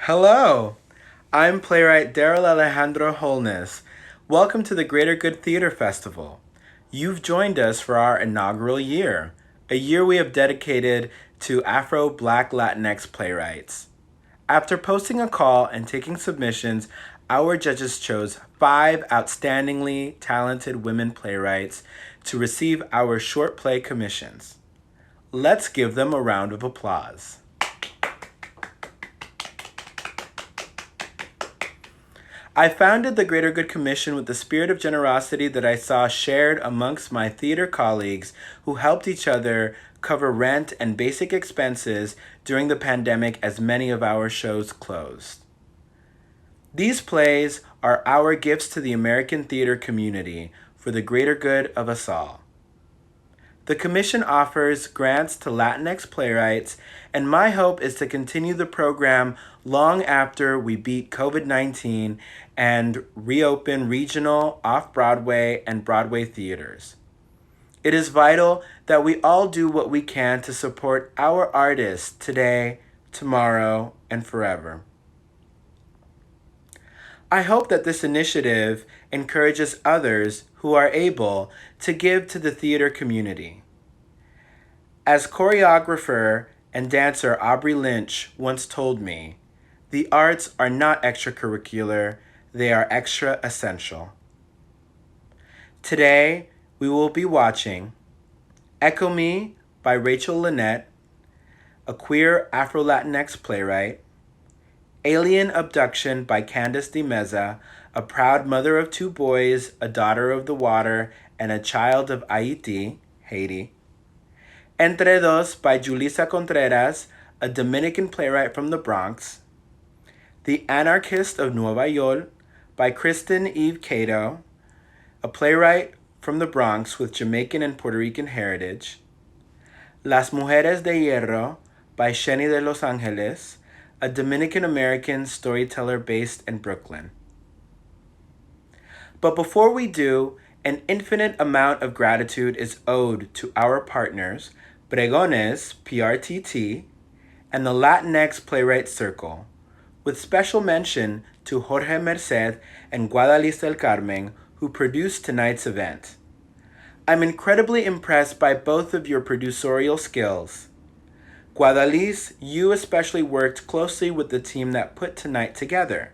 Hello, I'm playwright Darrel Alejandro Holnes. Welcome to the Greater Good Theater Festival. You've joined us for our inaugural year, a year we have dedicated to Afro Black Latinx playwrights. After posting a call and taking submissions, our judges chose 5 outstandingly talented women playwrights to receive our short play commissions. Let's give them a round of applause. I founded the Greater Good Commission with the spirit of generosity that I saw shared amongst my theater colleagues who helped each other cover rent and basic expenses during the pandemic as many of our shows closed. These plays are our gifts to the American theater community for the greater good of us all. The Commission offers grants to Latinx playwrights, and my hope is to continue the program long after we beat COVID-19 and reopen regional, off-Broadway, and Broadway theaters. It is vital that we all do what we can to support our artists today, tomorrow, and forever. I hope that this initiative encourages others who are able to give to the theater community. As choreographer and dancer Aubrey Lynch once told me, the arts are not extracurricular, they are extra essential. Today, we will be watching Echo Me by Rachel Lynette, a queer Afro-Latinx playwright, Alien Abduction by Candice de Meza, a proud mother of 2 boys, a daughter of the water, and a child of Haiti, Entre Dos by Julissa Contreras, a Dominican playwright from the Bronx, The Anarchist of Nueva York by Kristen Eve Cato, a playwright from the Bronx with Jamaican and Puerto Rican heritage, Las Mujeres de Hierro by Shenny de Los Angeles, a Dominican-American storyteller based in Brooklyn. But before we do, an infinite amount of gratitude is owed to our partners, Pregones, PRTT, and the Latinx Playwrights Circle, with special mention to Jorge Merced and Guadalis del Carmen, who produced tonight's event. I'm incredibly impressed by both of your producerial skills. Guadalis, you especially worked closely with the team that put tonight together,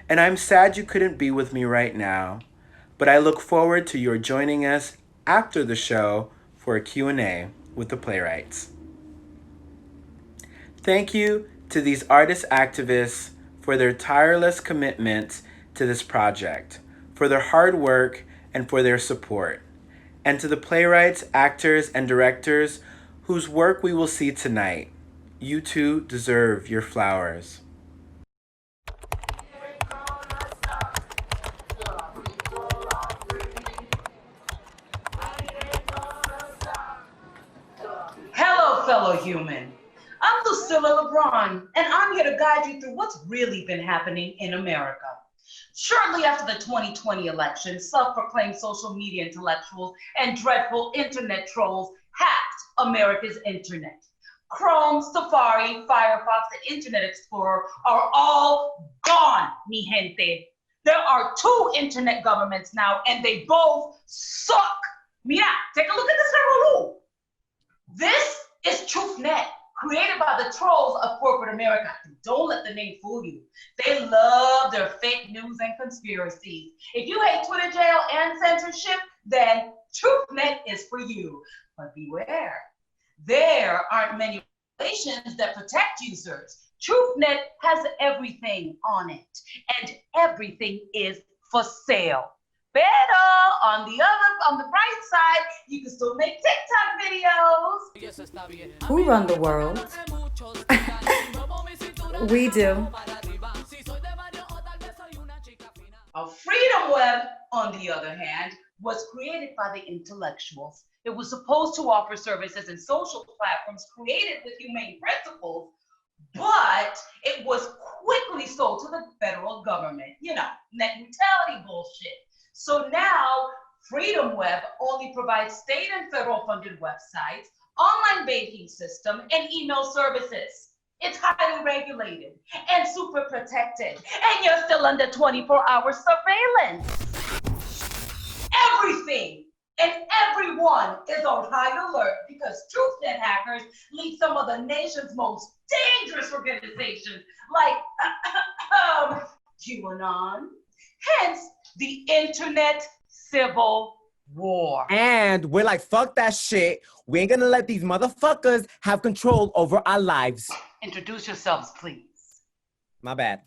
and I'm sad you couldn't be with me right now, but I look forward to your joining us after the show for a Q&A with the playwrights. Thank you to these artist activists for their tireless commitment to this project, for their hard work, and for their support, and to the playwrights, actors, and directors whose work we will see tonight. You too deserve your flowers. Hello, fellow human. I'm Lucilla LeBron, and I'm here to guide you through what's really been happening in America. Shortly after the 2020 election, self-proclaimed social media intellectuals and dreadful internet trolls hacked America's internet. Chrome, Safari, Firefox, and Internet Explorer are all gone, mi gente. There are 2 internet governments now, and they both suck. Mira, take a look at this rule. This is TruthNet, created by the trolls of corporate America. Don't let the name fool you. They love their fake news and conspiracies. If you hate Twitter jail and censorship, then TruthNet is for you. But beware, there aren't many regulations that protect users. TruthNet has everything on it, and everything is for sale. Pero on the bright side, you can still make TikTok videos. Who run the world? We do. A freedom web, on the other hand, was created by the intellectuals. It was supposed to offer services and social platforms created with humane principles, but it was quickly sold to the federal government. Net neutrality bullshit. So now, Freedom Web only provides state and federal funded websites, online banking system, and email services. It's highly regulated and super protected, and you're still under 24-hour surveillance. Everything and everyone is on high alert because TruthNet hackers lead some of the nation's most dangerous organizations like QAnon, hence the Internet Civil War. And we're like, fuck that shit. We ain't gonna let these motherfuckers have control over our lives. Introduce yourselves, please. My bad.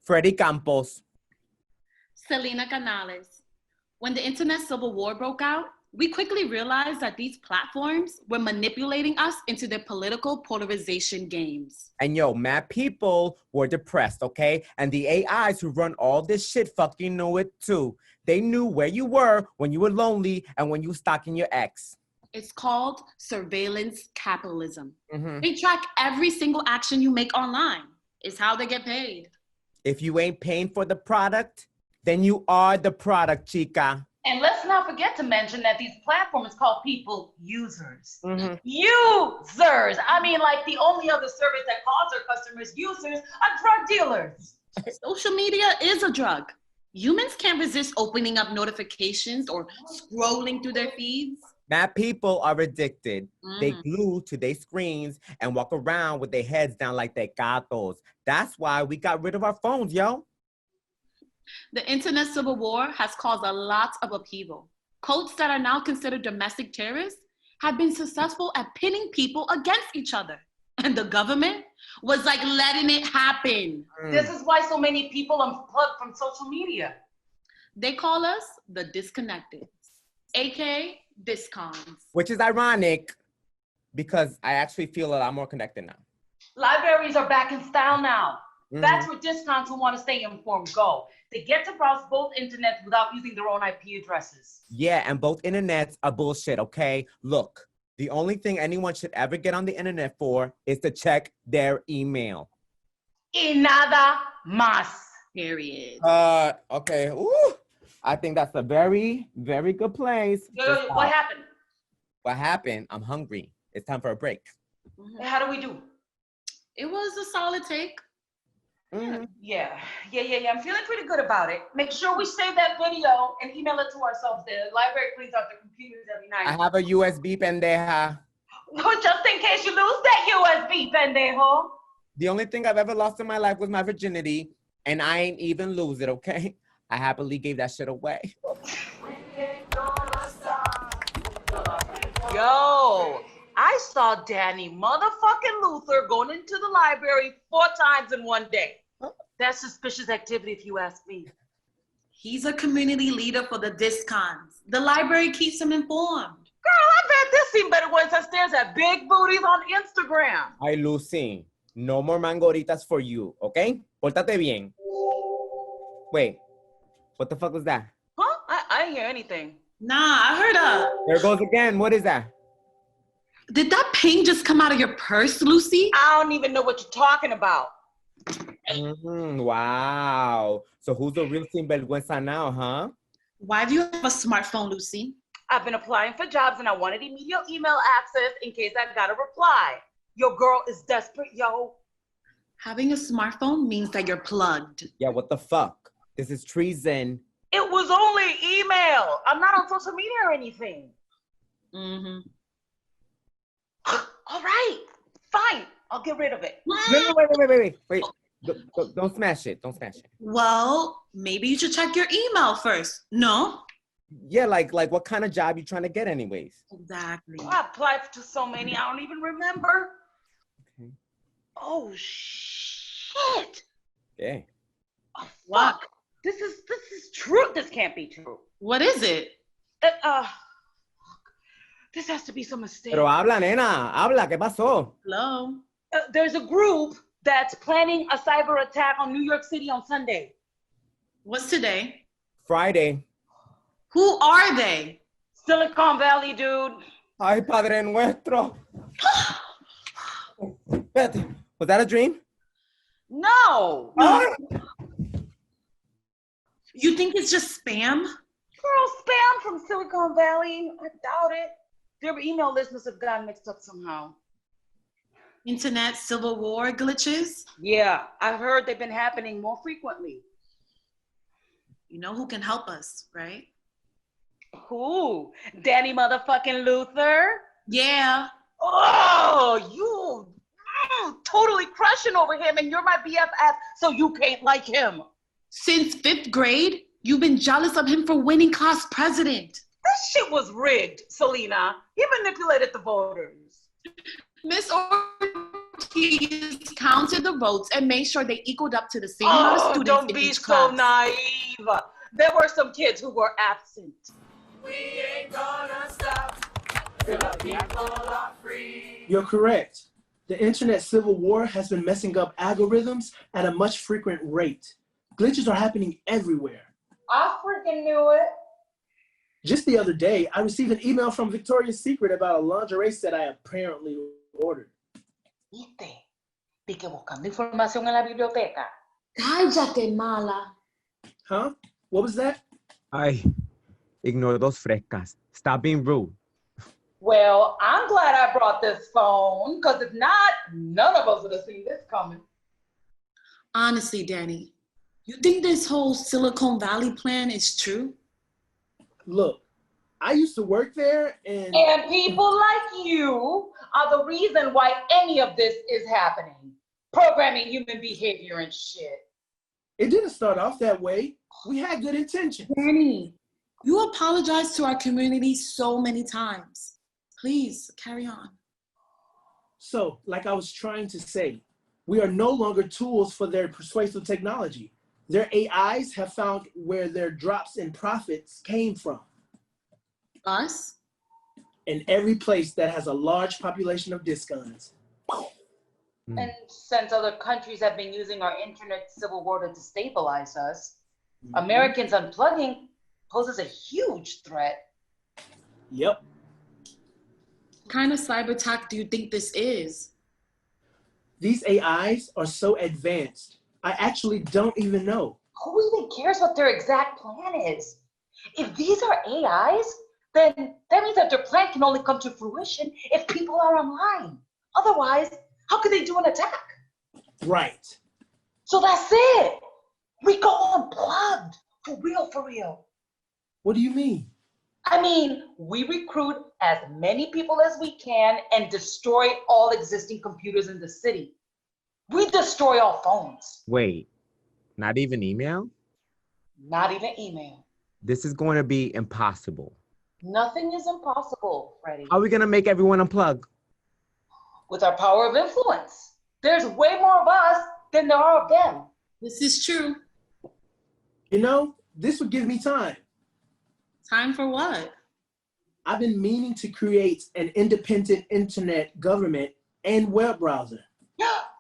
Freddie Campos. Selena Canales. When the Internet Civil War broke out, we quickly realized that these platforms were manipulating us into their political polarization games. And yo, mad people were depressed, okay? And the AIs who run all this shit fucking knew it too. They knew where you were when you were lonely and when you were stalking your ex. It's called surveillance capitalism. Mm-hmm. They track every single action you make online. It's how they get paid. If you ain't paying for the product, then you are the product, chica. And let's not forget to mention that these platforms call people users. Mm-hmm. Users! I mean, like the only other service that calls their customers users are drug dealers. Social media is a drug. Humans can't resist opening up notifications or scrolling through their feeds. Mad people are addicted. They Mhm. glue to their screens and walk around with their heads down like they gatos. That's why we got rid of our phones, yo. The Internet Civil War has caused a lot of upheaval. Cults that are now considered domestic terrorists have been successful at pitting people against each other. And the government was like letting it happen. This is why so many people unplug from social media. They call us the disconnected, aka discons. Which is ironic because I actually feel a lot more connected now. Libraries are back in style now. Mhm. That's where discounts who want to stay informed go. They get to browse both internets without using their own IP addresses. Yeah, and both internets are bullshit, okay? Look, the only thing anyone should ever get on the internet for is to check their email. Y nada más. Period. Okay. Ooh, I think that's a very, very good place. Yo, what happened? What happened? I'm hungry. It's time for a break. How do we do? It was a solid take. Mhm. Yeah. I'm feeling pretty good about it. Make sure we save that video and email it to ourselves. The library cleans out the computers every night. I have a USB, pendeja. Just in case you lose that USB, pendejo. The only thing I've ever lost in my life was my virginity, and I ain't even lose it, okay? I happily gave that shit away. Yo, I saw Danny motherfucking Luther going into the library 4 times in one day. That's suspicious activity if you ask me. He's a community leader for the discons. The library keeps him informed. Girl, I bet this seemed better when it stares at big booties on Instagram. Ay, Lucy, no more mangoritas for you, okay? Pórtate bien. Wait, what the fuck was that? Huh? I didn't hear anything. Nah, I heard There it goes again. What is that? Did that pain just come out of your purse, Lucy? I don't even know what you're talking about. Wow. So who's the real sinvergüenza now, huh? Why do you have a smartphone, Lucy? I've been applying for jobs and I wanted immediate email access in case I got a reply. Your girl is desperate, yo. Having a smartphone means that you're plugged. Yeah, what the fuck? This is treason. It was only email. I'm not on social media or anything. Mm-hmm. All right, fine. I'll get rid of it. No, wait. Don't smash it. Don't smash it. Well, maybe you should check your email first. No? Yeah, like what kind of job you trying to get anyways? Exactly. I applied to so many, I don't even remember. Okay. Oh, shit. Yeah. Oh, What? fuck. This is true. This can't be true. What is it? This has to be some mistake. Pero habla, nena. Habla. ¿Qué pasó? Hello? There's a group that's planning a cyber attack on New York City on Sunday. What's today? Friday. Who are they? Silicon Valley, dude. Ay, Padre Nuestro. Espérate. Was that a dream? No. You think it's just spam? Girl, spam from Silicon Valley. I doubt it. Their email list must have gotten mixed up somehow. Internet civil war glitches? Yeah, I've heard they've been happening more frequently. You know who can help us, right? Who? Danny motherfucking Luther? Yeah. Oh, you totally crushing over him, and you're my BFF, so you can't like him. Since 5th grade, you've been jealous of him for winning class president. This shit was rigged, Selena. He manipulated the voters. Miss Ortiz counted the votes and made sure they equaled up to the same amount of students don't in be each so class. naive. There were some kids who were absent. We ain't gonna stop till the people are free. You're correct. The internet civil war has been messing up algorithms at a much frequent rate. Glitches are happening everywhere. I freaking knew it. Just the other day, I received an email from Victoria's Secret about a lingerie set I apparently ordered. ¿Viste? Vi que buscando información en la biblioteca. Cállate, mala. Huh? What was that? Ay, ignore those frescas. Stop being rude. Well, I'm glad I brought this phone, because if not, none of us would have seen this coming. Honestly, Danny, you think this whole Silicon Valley plan is true? Look, I used to work there and people like you are the reason why any of this is happening. Programming human behavior and shit. it didn't start off that way. We had good intentions. Danny, you apologized to our community so many times. Please, carry on. So, like I was trying to say, we are no longer tools for their persuasive technology. Their AIs have found where their drops in profits came from. Us? In every place that has a large population of discons. And since other countries have been using our internet civil war to destabilize us, Americans unplugging poses a huge threat. Yep. What kind of cyber attack do you think this is? These AIs are so advanced, I actually don't even know. Who even cares what their exact plan is? If these are AIs, then that means that their plan can only come to fruition if people are online. Otherwise, how could they do an attack? Right. So that's it. We go unplugged. For real, for real. What do you mean? I mean, we recruit as many people as we can and destroy all existing computers in the city. We destroy all phones. Wait, not even email? Not even email. This is going to be impossible. Nothing is impossible, Freddie. How are we going to make everyone unplug? With our power of influence. There's way more of us than there are of them. This is true. You know, this would give me time. Time for what? I've been meaning to create an independent internet government and web browser.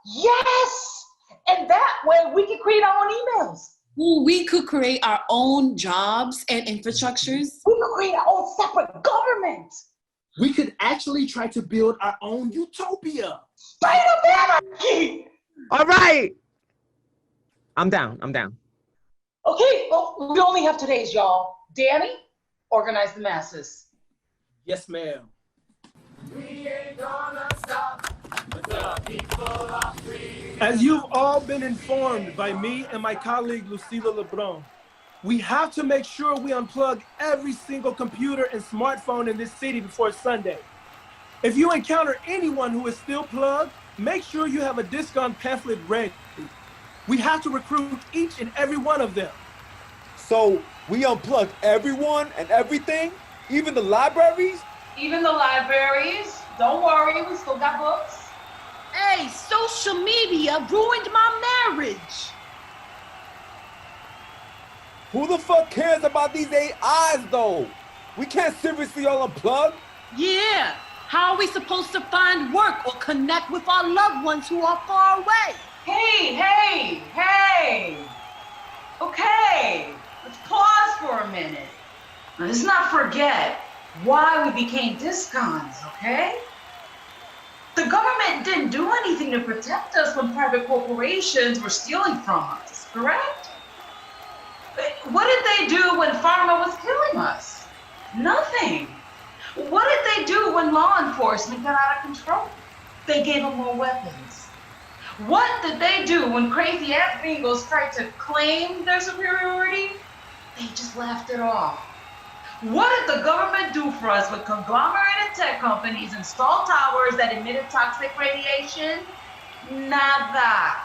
Yes! And that way we can create our own emails. Ooh, we could create our own jobs and infrastructures. We could create our own separate government. We could actually try to build our own utopia. Straight up anarchy! All right. I'm down. Okay, well, we only have today's, y'all. Danny, organize the masses. Yes, ma'am. We ain't gonna stop until the people are free. As you've all been informed by me and my colleague Lucila LeBron, we have to make sure we unplug every single computer and smartphone in this city before Sunday. If you encounter anyone who is still plugged, make sure you have a discount pamphlet ready. We have to recruit each and every one of them. So we unplugged everyone and everything, even the libraries? Even the libraries. Don't worry, we still got books. Hey, social media ruined my marriage. Who the fuck cares about these AIs though? We can't seriously all unplug. Yeah, how are we supposed to find work or connect with our loved ones who are far away? Hey! Okay, let's pause for a minute. Let's not forget why we became discons, okay? The government didn't do anything to protect us when private corporations were stealing from us, correct? What did they do when pharma was killing us? Nothing. What did they do when law enforcement got out of control? They gave them more weapons. What did they do when crazy-ass gringos tried to claim their superiority? They just laughed it off. What did the government do for us when conglomerated tech companies installed towers that emitted toxic radiation? Nada.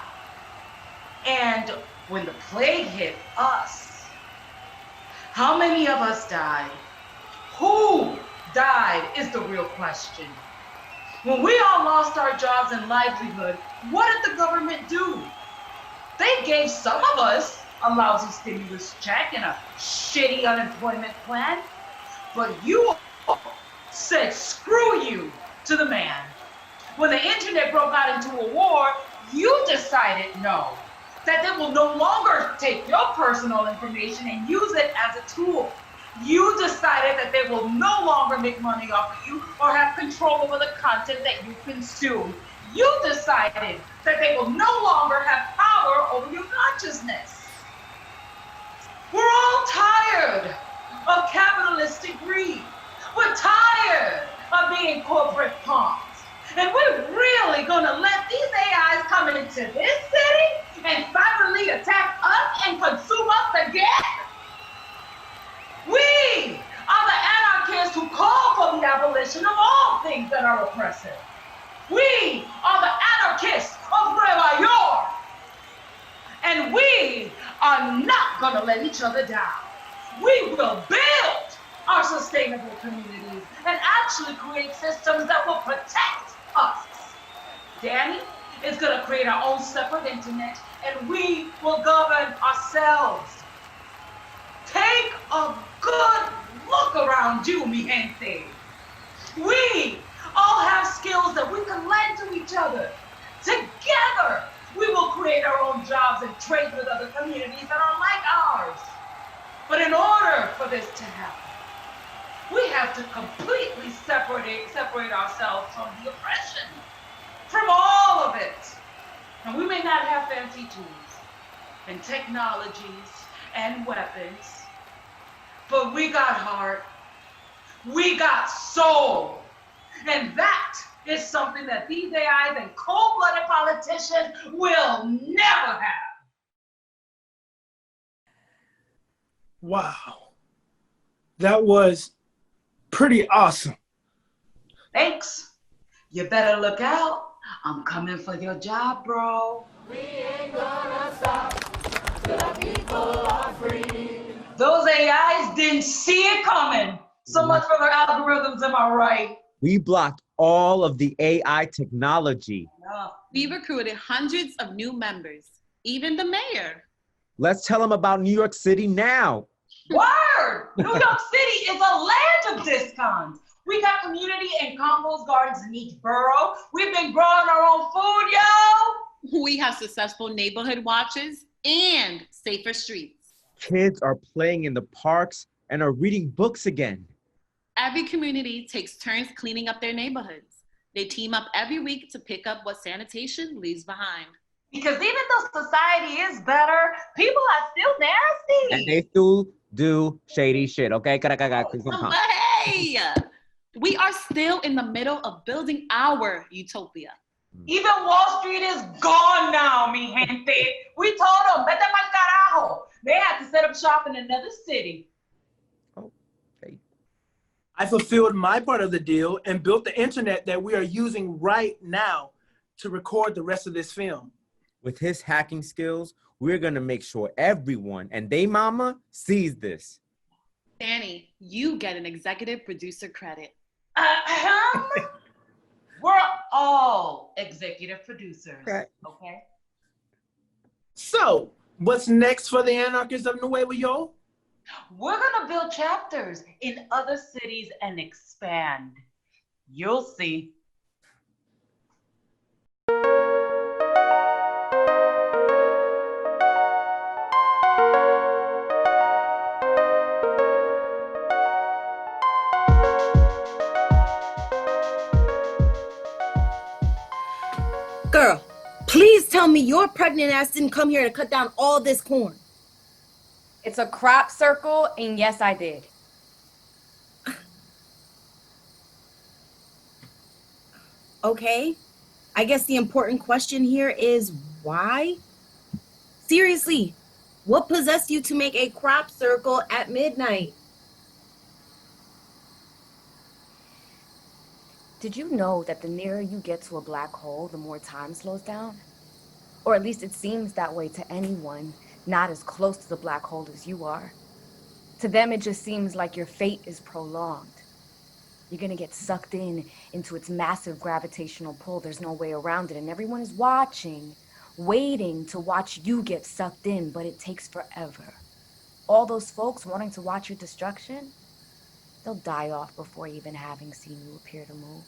And when the plague hit us, how many of us died? Who died is the real question. When we all lost our jobs and livelihood, what did the government do? They gave some of us a lousy stimulus check and a shitty unemployment plan, but you said screw you to the man. When the internet broke out into a war, you decided no, that they will no longer take your personal information and use it as a tool. You decided that they will no longer make money off of you or have control over the content that you consume. You decided that they will no longer have power over your consciousness. We're all tired of capitalistic greed. We're tired of being corporate pawns. And we're really gonna let these AIs come into this city and silently attack us and consume us again? We are the anarchists who call for the abolition of all things that are oppressive. We are the anarchists of Nueva York. And we are not gonna let each other down. We will build our sustainable communities and actually create systems that will protect us. Danny is gonna create our own separate internet and we will govern ourselves. Take a good look around you, mi gente. We all have skills that we can lend to each other. Together, we will create our own jobs and trade with other communities that are like ours. But in order for this to happen, we have to completely separate ourselves from the oppression, from all of it. And we may not have fancy tools and technologies and weapons, but we got heart, we got soul, and that is something that these AIs and cold-blooded politicians will never have. Wow. That was pretty awesome. Thanks. You better look out. I'm coming for your job, bro. We ain't gonna stop till the people are free. Those AIs didn't see it coming. So much for their algorithms, am I right? We blocked all of the AI technology. Yeah. We recruited hundreds of new members, even the mayor. Let's tell them about New York City now. Word! New York City is a land of discounts. We got community and compost gardens in each borough. We've been growing our own food, yo. We have successful neighborhood watches and safer streets. Kids are playing in the parks and are reading books again. Every community takes turns cleaning up their neighborhoods. They team up every week to pick up what sanitation leaves behind. Because even though society is better, people are still nasty. And they still do shady shit, okay? But hey, we are still in the middle of building our utopia. Even Wall Street is gone now, mi gente. We told them, vete pa'l carajo. They had to set up shop in another city. I fulfilled my part of the deal and built the internet that we are using right now to record the rest of this film. With his hacking skills, we're gonna make sure everyone and they mama sees this. Danny, you get an executive producer credit. We're all executive producers, okay? So, what's next for the anarchists of Nueva York? We're gonna build chapters in other cities and expand. You'll see. Girl, please tell me your pregnant ass didn't come here to cut down all this corn. It's a crop circle, and yes, I did. Okay, I guess the important question here is why? Seriously, what possessed you to make a crop circle at midnight? Did you know that the nearer you get to a black hole, the more time slows down? Or at least it seems that way to anyone not as close to the black hole as you are. To them, it just seems like your fate is prolonged. You're gonna get sucked into its massive gravitational pull. There's no way around it, and everyone is watching, waiting to watch you get sucked in, but it takes forever. All those folks wanting to watch your destruction, they'll die off before even having seen you appear to move.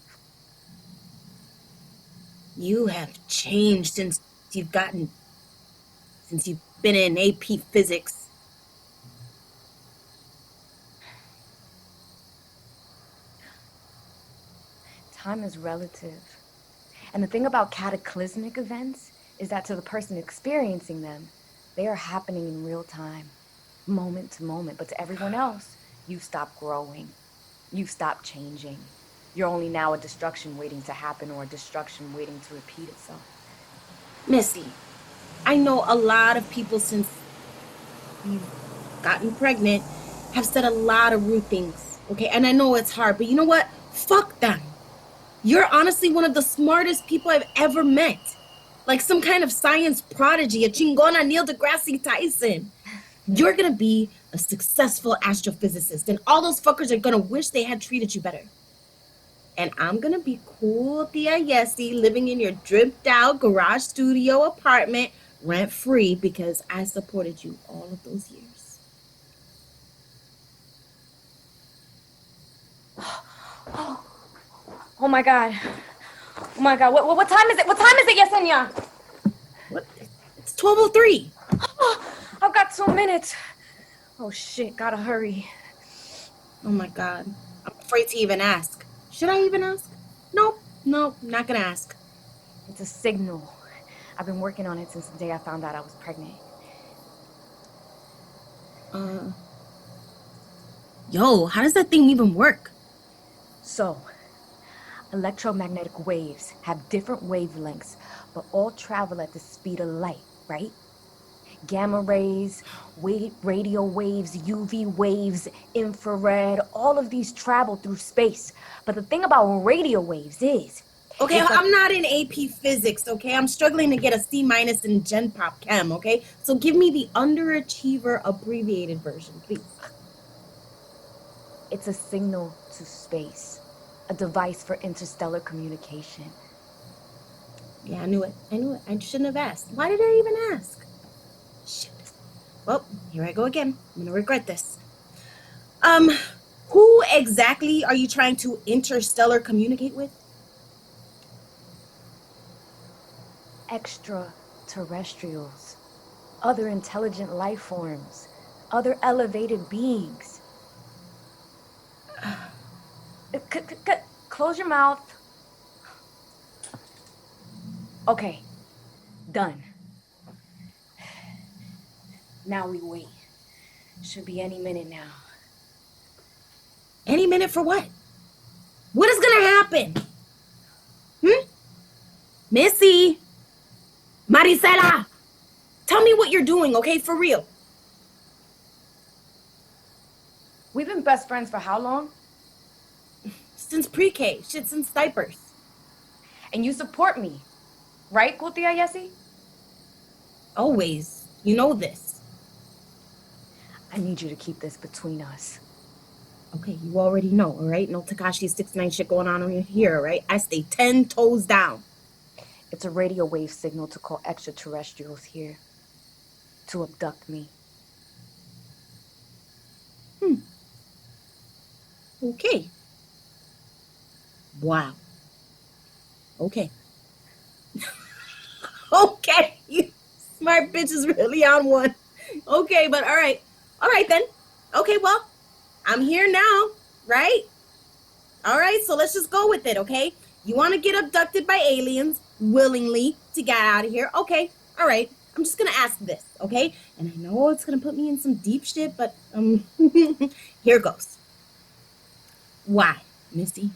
You have changed since you've been in AP physics. Time is relative. And the thing about cataclysmic events is that to the person experiencing them, they are happening in real time, moment to moment. But to everyone else, you've stopped growing. You've stopped changing. You're only now a destruction waiting to happen or a destruction waiting to repeat itself. Missy, I know a lot of people since you've gotten pregnant have said a lot of rude things, okay? And I know it's hard, but you know what? Fuck them. You're honestly one of the smartest people I've ever met. Like some kind of science prodigy, a chingona Neil deGrasse Tyson. You're gonna be a successful astrophysicist, and all those fuckers are gonna wish they had treated you better. And I'm gonna be cool, Tia Yessie, living in your dripped out garage studio apartment, rent free, because I supported you all of those years. Oh my God. Oh my God. What time is it? What time is it, Yesenia? What? It's 12:03. I've got 2 minutes. Oh shit, gotta hurry. Oh my God. I'm afraid to even ask. Should I even ask? Nope, not gonna ask. It's a signal. I've been working on it since the day I found out I was pregnant. Yo, how does that thing even work? So, electromagnetic waves have different wavelengths, but all travel at the speed of light, right? Gamma rays, radio waves, UV waves, infrared, all of these travel through space. But the thing about radio waves is... Okay, I'm not in AP physics, okay? I'm struggling to get a C- in Gen Pop Chem, okay? So give me the underachiever abbreviated version, please. It's a signal to space, a device for interstellar communication. Yeah, I knew it. I shouldn't have asked. Why did I even ask? Shit. Well, here I go again. I'm gonna regret this. Who exactly are you trying to interstellar communicate with? Extraterrestrials, other intelligent life forms, other elevated beings. Close your mouth. Okay, done. Now we wait. Should be any minute now. Any minute for what? What is gonna happen? Missy? Maricela? Tell me what you're doing, okay? For real. We've been best friends for how long? Since pre-K. Shit, since diapers. And you support me, right, Kutia Yesi? Always. You know this. I need you to keep this between us. Okay, you already know, all right? No Tekashi 69 shit going on over here, all right? I stay 10 toes down. It's a radio wave signal to call extraterrestrials here to abduct me. Okay. Wow. Okay. Okay. You smart bitch is really on one. Okay, but all right. All right then. Okay, well, I'm here now, right? All right, so let's just go with it, okay? You want to get abducted by aliens willingly to get out of here? Okay, all right. I'm just going to ask this, okay? And I know it's going to put me in some deep shit, but here goes. Why, Missy?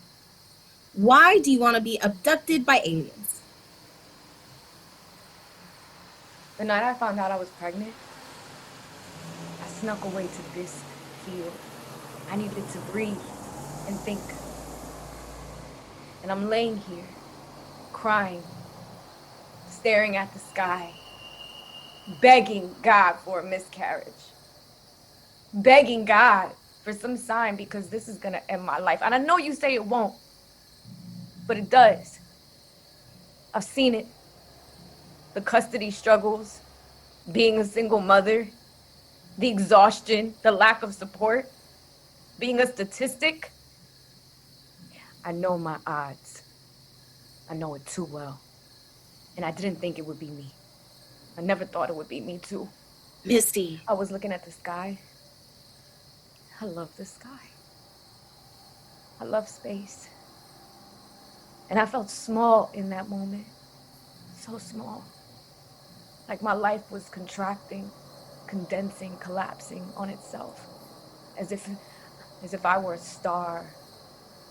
Why do you want to be abducted by aliens? The night I found out I was pregnant, I snuck away to this field. I needed to breathe and think. And I'm laying here, crying, staring at the sky, begging God for a miscarriage. Begging God for some sign because this is gonna end my life. And I know you say it won't, but it does. I've seen it. The custody struggles, being a single mother, the exhaustion, the lack of support, being a statistic. I know my odds. I know it too well. And I didn't think it would be me. I never thought it would be me too. Misty. I was looking at the sky. I love the sky. I love space. And I felt small in that moment. So small. Like my life was contracting, condensing, collapsing on itself. As if I were a star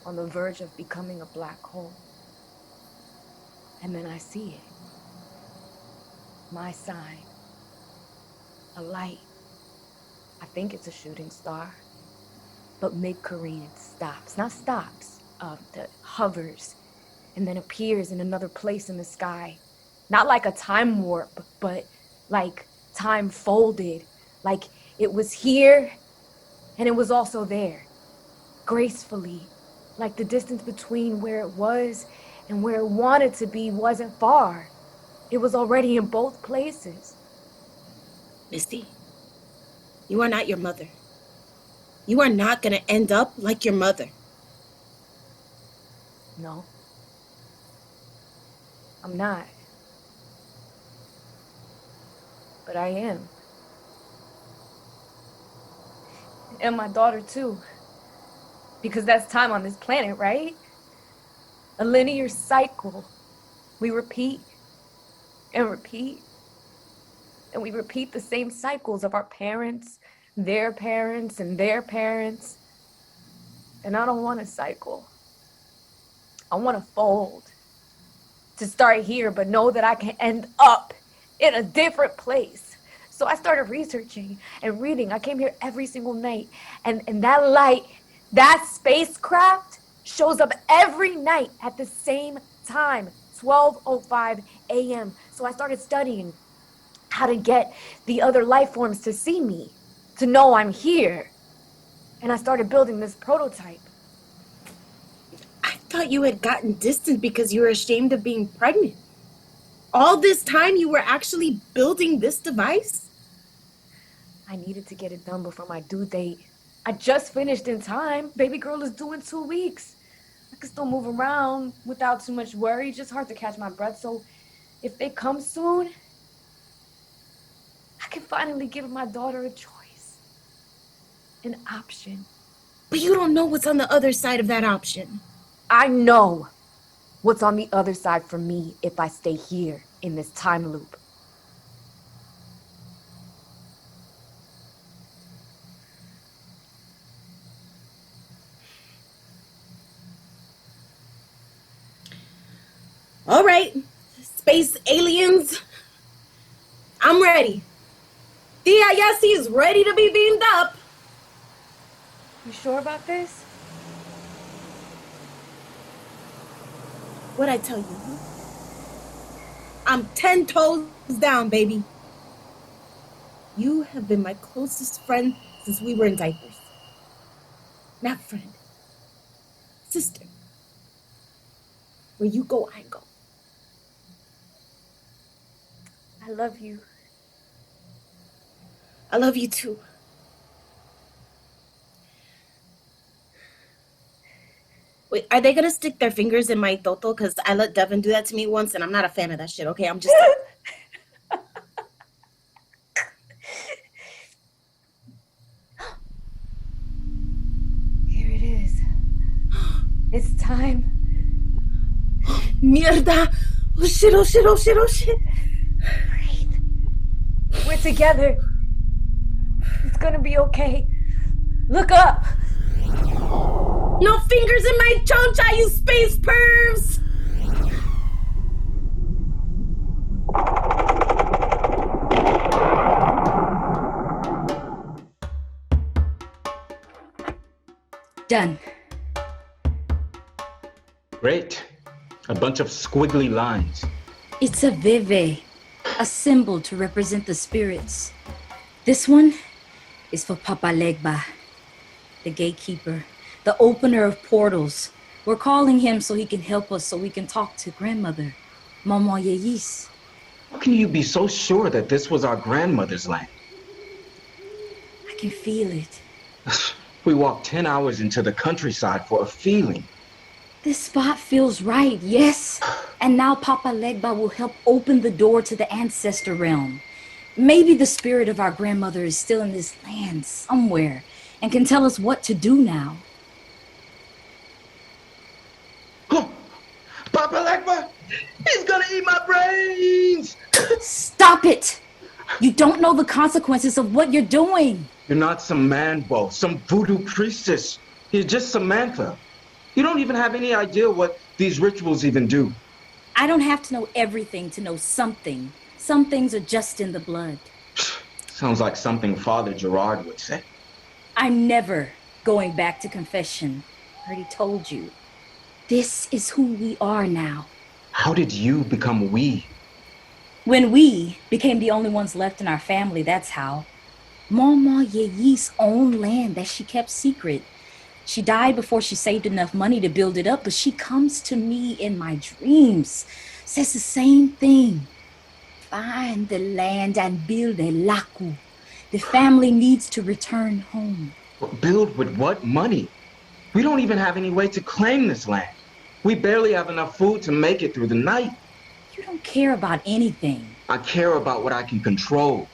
on the verge of becoming a black hole. And then I see it. My sign. A light. I think it's a shooting star. But mid-Korean stops. Not stops. That hovers. And then appears in another place in the sky. Not like a time warp, but like time folded. Like it was here and it was also there. Gracefully. Like the distance between where it was and where it wanted to be wasn't far. It was already in both places. Misty, you are not your mother. You are not gonna end up like your mother. No. I'm not. But I am. And my daughter too. Because that's time on this planet, right? A linear cycle. We repeat and repeat. And we repeat the same cycles of our parents, their parents, and their parents. And I don't want to cycle. I want to fold. To start here, but know that I can end up in a different place. So I started researching and reading. I came here every single night. And that light, that spacecraft shows up every night at the same time, 12:05 a.m. So I started studying how to get the other life forms to see me, to know I'm here. And I started building this prototype. I thought you had gotten distant because you were ashamed of being pregnant. All this time you were actually building this device? I needed to get it done before my due date. I just finished in time. Baby girl is due in 2 weeks. I can still move around without too much worry. Just hard to catch my breath. So if they come soon, I can finally give my daughter a choice. An option. But you don't know what's on the other side of that option. I know what's on the other side for me if I stay here in this time loop. All right, space aliens, I'm ready. DISC is ready to be beamed up. You sure about this? What'd I tell you? I'm 10 toes down, baby. You have been my closest friend since we were in diapers. Not friend. Sister. Where you go, I go. I love you. I love you too. Wait, are they gonna stick their fingers in my toto? Because I let Devin do that to me once and I'm not a fan of that shit, okay? I'm just... Here it is. It's time. Mierda! Oh shit, oh shit, oh shit, oh shit. Breathe. We're together. It's gonna be okay. Look up. No fingers in my choncha, you space pervs! done? Great. A bunch of squiggly lines. It's a veve, a symbol to represent the spirits. This one is for Papa Legba, the gatekeeper, the opener of portals. We're calling him so he can help us, so we can talk to grandmother, Mama Yeyis. How can you be so sure that this was our grandmother's land? I can feel it. We walked 10 hours into the countryside for a feeling. This spot feels right, yes. And now Papa Legba will help open the door to the ancestor realm. Maybe the spirit of our grandmother is still in this land somewhere and can tell us what to do now. Oh, Papa Legba, he's gonna eat my brains! Stop it! You don't know the consequences of what you're doing. You're not some man-bo, some voodoo priestess. You're just Samantha. You don't even have any idea what these rituals even do. I don't have to know everything to know something. Some things are just in the blood. Sounds like something Father Gerard would say. I'm never going back to confession. I already told you. This is who we are now. How did you become we? When we became the only ones left in our family, that's how. Mama Yeyi's own land that she kept secret. She died before she saved enough money to build it up, but she comes to me in my dreams, says the same thing. Find the land and build a laku. The family needs to return home. Build with what money? We don't even have any way to claim this land. We barely have enough food to make it through the night. You don't care about anything. I care about what I can control.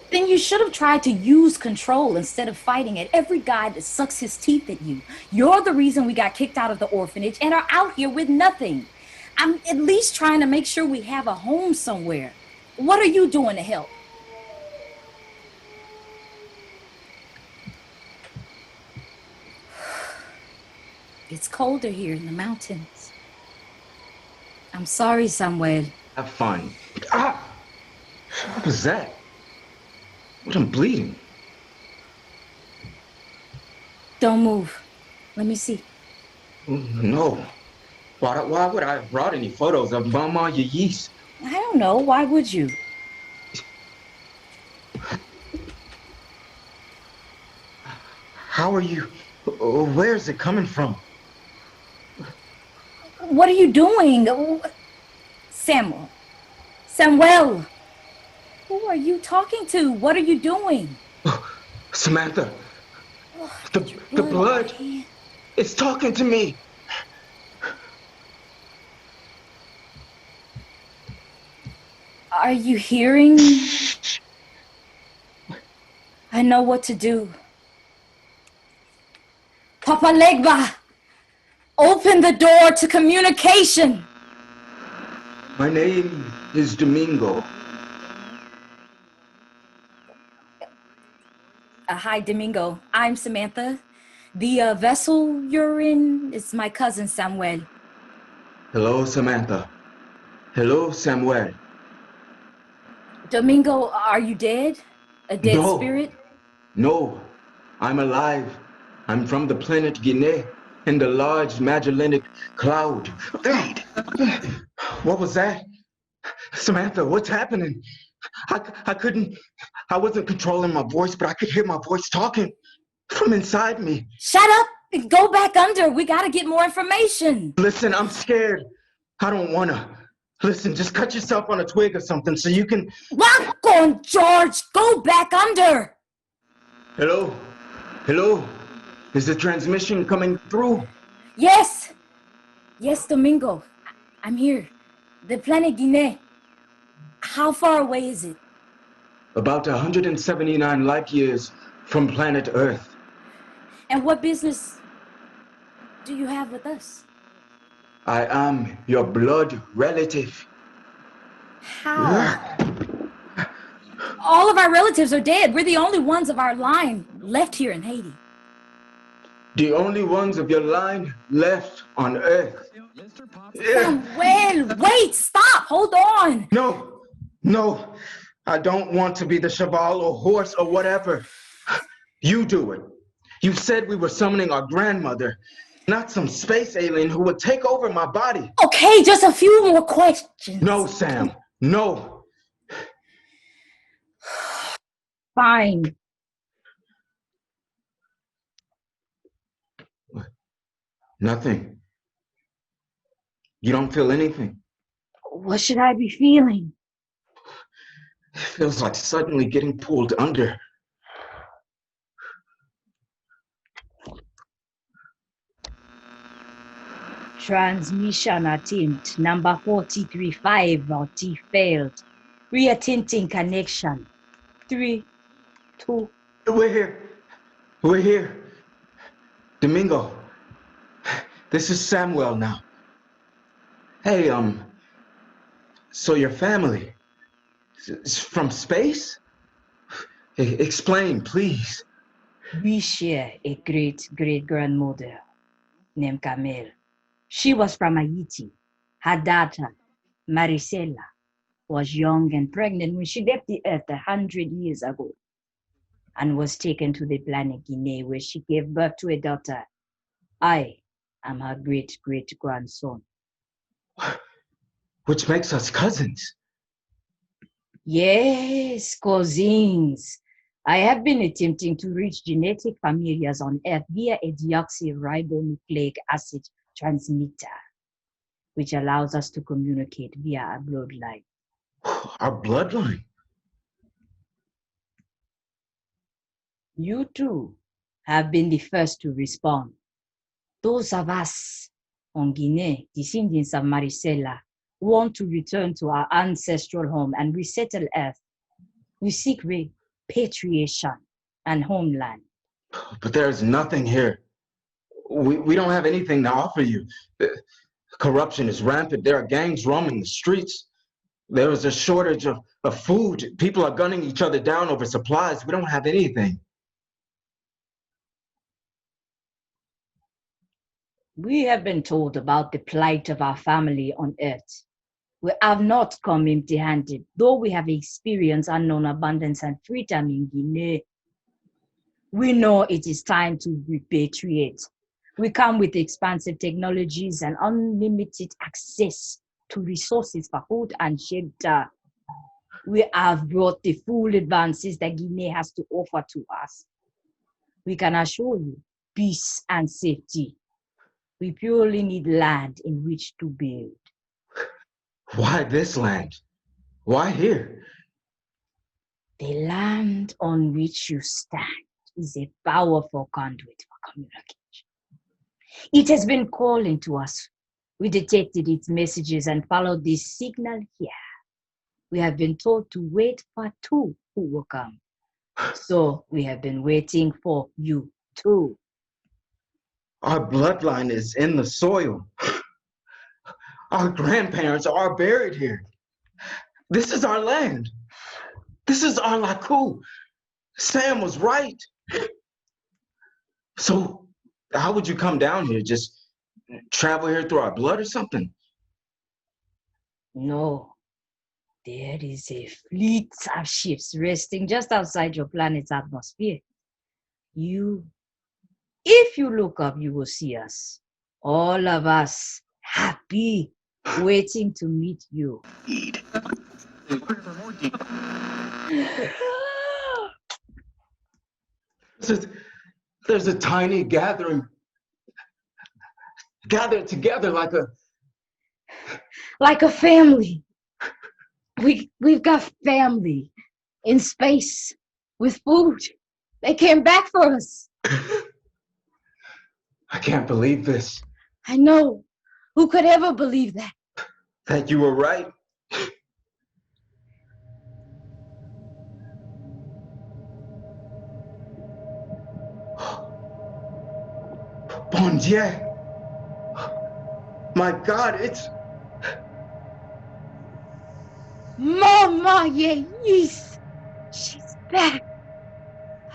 Then you should have tried to use control instead of fighting at every guy that sucks his teeth at you. You're the reason we got kicked out of the orphanage and are out here with nothing. I'm at least trying to make sure we have a home somewhere. What are you doing to help? It's colder here in the mountains. I'm sorry, Samuel. Have fun. Ah! What was that? What, I'm bleeding. Don't move. Let me see. No. Why would I have brought any photos of Mama Yeyis? I don't know. Why would you? How are you? Where's it coming from? What are you doing? Samuel. Who are you talking to? What are you doing? Samantha. The blood. It's talking to me. Are you hearing? I know what to do. Papa Legba, open the door to communication. My name is Domingo. Hi, Domingo. I'm Samantha. The vessel you're in is my cousin, Samuel. Hello, Samantha. Hello, Samuel. Domingo, are you dead? A dead spirit? No, I'm alive. I'm from the planet Guinea in the large Magellanic Cloud. What was that? Samantha, what's happening? I wasn't controlling my voice, but I could hear my voice talking from inside me. Shut up and go back under. We gotta get more information. Listen, I'm scared. I don't wanna. Listen, just cut yourself on a twig or something so you can... Walk on, George! Go back under! Hello? Hello? Is the transmission coming through? Yes! Yes, Domingo. I'm here. The planet Guinea. How far away is it? About 179 light years from planet Earth. And what business do you have with us? I am your blood relative. How? All of our relatives are dead. We're the only ones of our line left here in Haiti. The only ones of your line left on Earth. Samuel, wait, stop, hold on. No, I don't want to be the cheval or horse or whatever. You do it. You said we were summoning our grandmother, not some space alien who would take over my body. Okay, just a few more questions. No, Sam, no. Fine. Nothing. You don't feel anything. What should I be feeling? It feels like suddenly getting pulled under. Transmission attempt number 435 failed. Reattempting connection. 3, 2. We're here. We're here. Domingo. This is Samuel now. Hey, so your family is from space? Explain, please. We share a great-great-grandmother named Camille. She was from Haiti. Her daughter, Maricela, was young and pregnant when she left the earth 100 years ago and was taken to the planet Guinea, where she gave birth to a daughter. I am her great-great-grandson. Which makes us cousins. Yes, cousins. I have been attempting to reach genetic familiars on Earth via a deoxyribonucleic acid transmitter, which allows us to communicate via our bloodline. Our bloodline? You too have been the first to respond. Those of us on Guinea, descendants of Maricela, want to return to our ancestral home and resettle Earth. We seek repatriation and homeland. But there's nothing here. We don't have anything to offer you. Corruption is rampant. There are gangs roaming the streets. There is a shortage of food. People are gunning each other down over supplies. We don't have anything. We have been told about the plight of our family on Earth. We have not come empty-handed, though we have experienced unknown abundance and freedom in Guinea. We know it is time to repatriate. We come with expansive technologies and unlimited access to resources for food and shelter. We have brought the full advances that Guinea has to offer to us. We can assure you peace and safety. We purely need land in which to build. Why this land? Why here? The land on which you stand is a powerful conduit for communication. It has been calling to us. We detected its messages and followed this signal here. We have been told to wait for two who will come. So we have been waiting for you too. Our bloodline is in the soil. Our grandparents are buried here. This is our land. This is our Laku. Sam was right. So how would you come down here? Just travel here through our blood or something? No. There is a fleet of ships resting just outside your planet's atmosphere. If you look up, you will see us. All of us, happy, waiting to meet you. There's a tiny gathering. Gathered together like a family. We've got family in space with food. They came back for us. I can't believe this. I know. Who could ever believe that? That you were right. Bon Dieu. My God, it's... Mama, yes. She's back.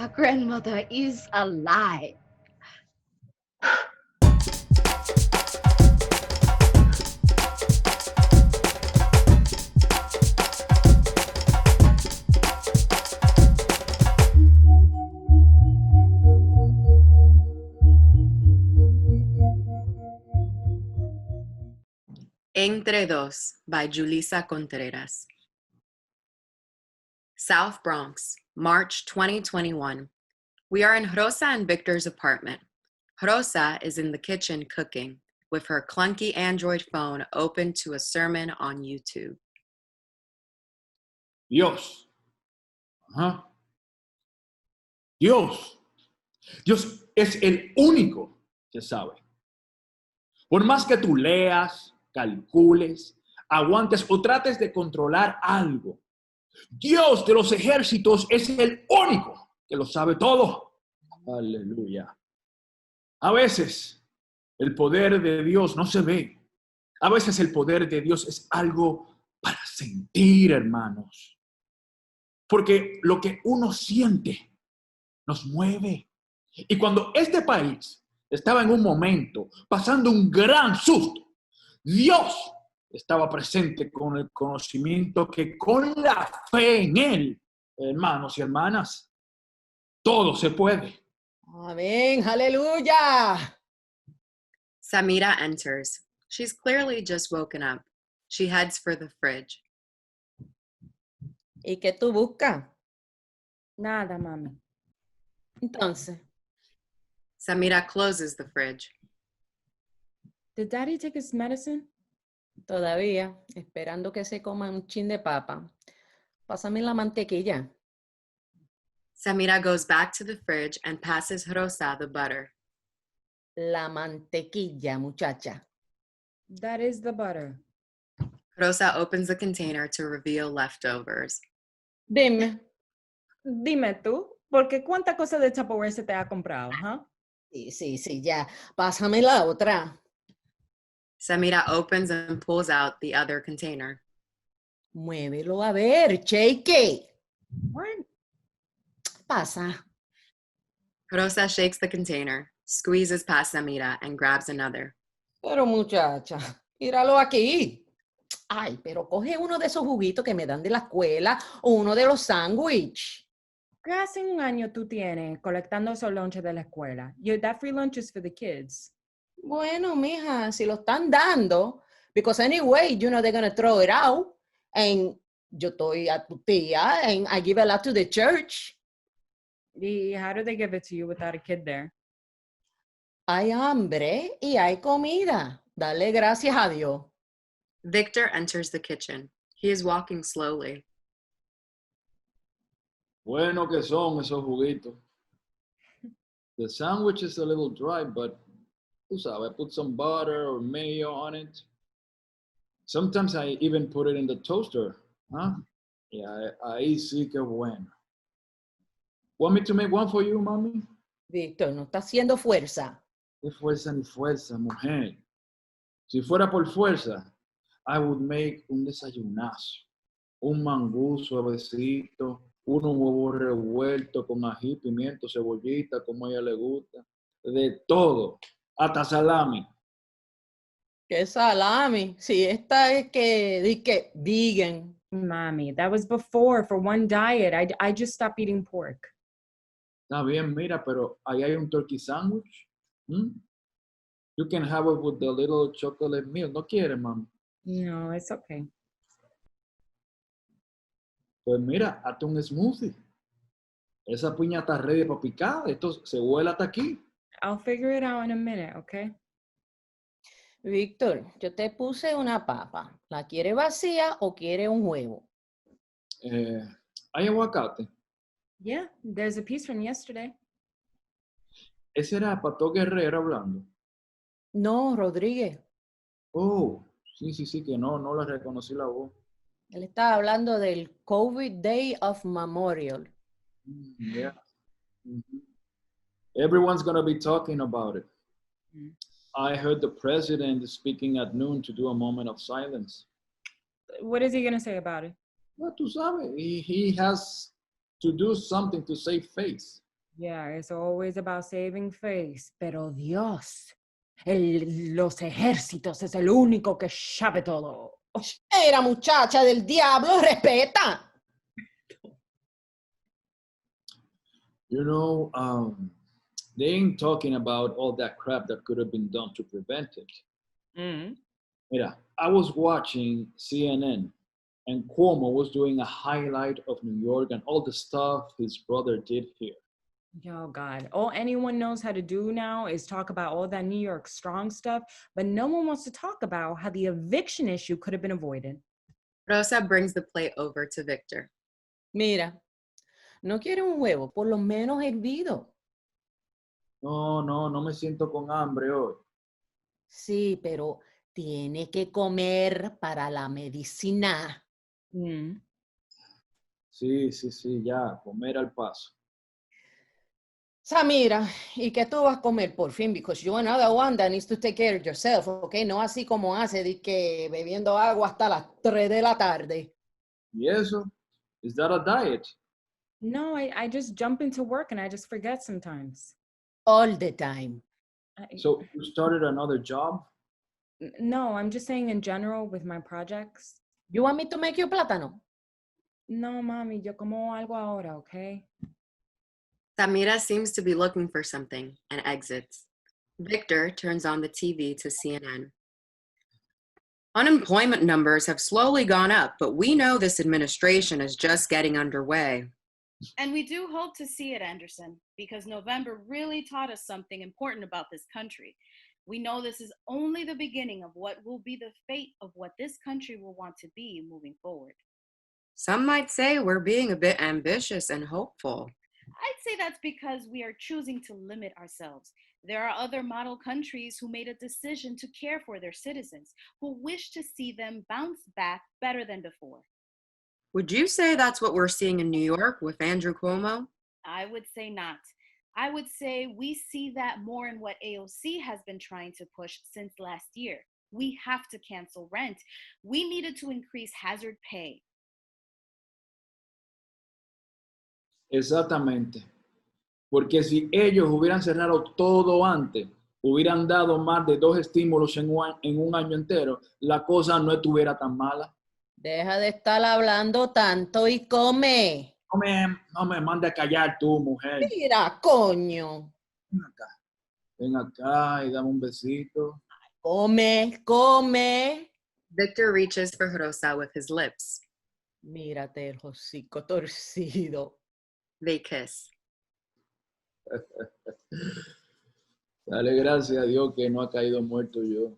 Our grandmother is alive. Entre Dos by Julissa Contreras. South Bronx, March 2021. We are in Rosa and Victor's apartment. Rosa is in the kitchen cooking, with her clunky Android phone open to a sermon on YouTube. Dios. Ajá. Dios. Dios es el único que sabe. Por más que tú leas, calcules, aguantes o trates de controlar algo, Dios de los ejércitos es el único que lo sabe todo. Aleluya. A veces el poder de Dios no se ve. A veces el poder de Dios es algo para sentir, hermanos. Porque lo que uno siente nos mueve. Y cuando este país estaba en un momento pasando un gran susto, Dios estaba presente con el conocimiento que con la fe en Él, hermanos y hermanas, todo se puede. Amén, aleluya. Samira enters. She's clearly just woken up. She heads for the fridge. ¿Y qué tú buscas? Nada, mami. Entonces. Samira closes the fridge. Did Daddy take his medicine? Todavía, esperando que se coma un chin de papa. Pásame la mantequilla. Samira goes back to the fridge and passes Rosa the butter. La mantequilla, muchacha. That is the butter. Rosa opens the container to reveal leftovers. Dime. Dime tú, porque cuánta cosa de Tupperware se te ha comprado, ¿huh? Sí, ya. Pásame la otra. Samira opens and pulls out the other container. Muévelo a ver, shake. What? Pasa. Rosa shakes the container, squeezes past Samira, and grabs another. Pero muchacha, míralo aquí. Ay, pero coge uno de esos juguitos que me dan de la escuela o uno de los sándwiches. ¿Qué hace un año tú tienes colectando esos lunches de la escuela? That free lunch is for the kids. Bueno, mija, si lo están dando, because anyway, you know they're going to throw it out, and yo estoy a tu tía, and I give a lot to the church. How do they give it to you without a kid there? Hay hambre y hay comida. Dale gracias a Dios. Victor enters the kitchen. He is walking slowly. Bueno que son esos juguitos. The sandwich is a little dry, but tú sabes, I put some butter or mayo on it. Sometimes I even put it in the toaster. Huh? Yeah, ahí sí que bueno. Want me to make one for you, mami? Víctor, no está haciendo fuerza. ¿Qué fuerza ni fuerza, mujer? Si fuera por fuerza, I would make un desayunazo. Un mangú suavecito, un huevo revuelto con ají, pimiento, cebollita, como a ella le gusta. De todo, hasta salami. ¿Qué salami? Si esta es que vegan. Mommy, that was before for one diet. I just stopped eating pork. Está bien, mira, pero ahí hay un turkey sandwich. You can have it with the little chocolate milk. ¿No quieres, mami? No, it's okay. Pues mira, hazte un smoothie. Esa piña está ready para picar. Esto se huele hasta aquí. I'll figure it out in a minute, okay? Víctor, yo te puse una papa. ¿La quiere vacía o quiere un huevo? ¿Hay aguacate? Yeah, there's a piece from yesterday. ¿Ese era Pato Guerrero hablando? No, Rodríguez. Oh, sí, que no la reconocí la voz. Él estaba hablando del COVID Day of Memorial. Yeah. Mm-hmm. Everyone's going to be talking about it. Mm-hmm. I heard the president speaking at noon to do a moment of silence. What is he going to say about it? Well, tú sabes, he has to do something to save face. Yeah, it's always about saving face. Pero Dios, los ejércitos es el único que sabe todo. Era muchacha del diablo, respeta. You know, they ain't talking about all that crap that could have been done to prevent it. Mm. Mira, I was watching CNN and Cuomo was doing a highlight of New York and all the stuff his brother did here. Oh God, all anyone knows how to do now is talk about all that New York strong stuff, but no one wants to talk about how the eviction issue could have been avoided. Rosa brings the plate over to Victor. Mira, ¿no quiere un huevo? Por lo menos hervido. No me siento con hambre hoy. Sí, pero tiene que comer para la medicina. Sí, ya, comer al paso. Samira, ¿y qué tú vas a comer por fin? Because you're another one that needs to take care of yourself, ¿ok? No así como hace de que bebiendo agua hasta las 3 de la tarde. ¿Y eso? Is that a diet? No, I just jump into work and I just forget sometimes. All the time. So you started another job? No, I'm just saying in general with my projects. You want me to make you plátano? No, mami, yo como algo ahora, okay? Samira seems to be looking for something and exits. Victor turns on the TV to CNN. Unemployment numbers have slowly gone up, but we know this administration is just getting underway. And we do hope to see it, Anderson, because November really taught us something important about this country. We know this is only the beginning of what will be the fate of what this country will want to be moving forward. Some might say we're being a bit ambitious and hopeful. I'd say that's because we are choosing to limit ourselves. There are other model countries who made a decision to care for their citizens, who wish to see them bounce back better than before. Would you say that's what we're seeing in New York with Andrew Cuomo? I would say not. I would say we see that more in what AOC has been trying to push since last year. We have to cancel rent. We needed to increase hazard pay. Exactamente. Porque si ellos hubieran cerrado todo antes, hubieran dado más de 2 estímulos en un año entero, la cosa no estuviera tan mala. Deja de estar hablando tanto y come. No me mande a callar tú, mujer. Mira, coño. Ven acá y dame un besito. Come. Victor reaches for Rosa with his lips. Mírate el hocico torcido. They kiss. Dale gracias a Dios que no ha caído muerto yo.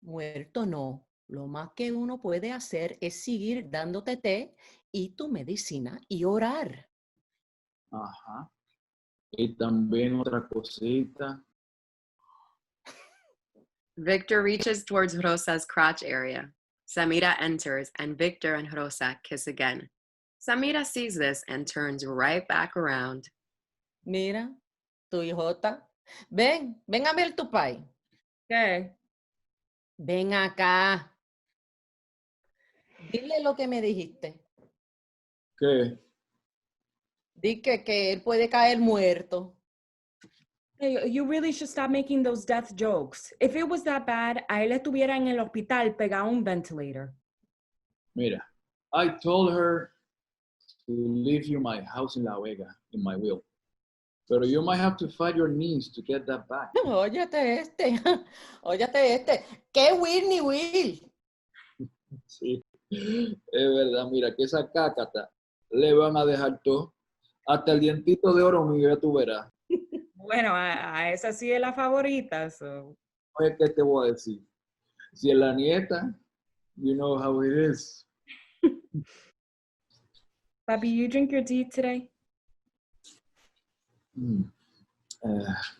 Muerto no. Lo más que uno puede hacer es seguir dándote té y tu medicina y orar. Ajá. Y también otra cosita. Victor reaches towards Rosa's crotch area. Samira enters and Victor and Rosa kiss again. Samira sees this and turns right back around. Mira, tu hijota. Ven a ver tu pai. ¿Qué? Ven acá. Dile lo que me dijiste. ¿Qué? Di que él puede caer muerto. Hey, you really should stop making those death jokes. If it was that bad, a él estuviera en el hospital pegado a un ventilator. Mira, I told her to leave you my house in La Vega in my will. Pero you might have to fight your knees to get that back. Óyate este. ¿Qué will ni will? Sí, es verdad. Mira, que esa cácata le van a dejar todo. Hasta el dientito de oro mío, ya tú verás. Bueno, a esa sí es la favorita. So. Oye, ¿qué te voy a decir? Si es la nieta, you know how it is. Papi, you drink your tea today?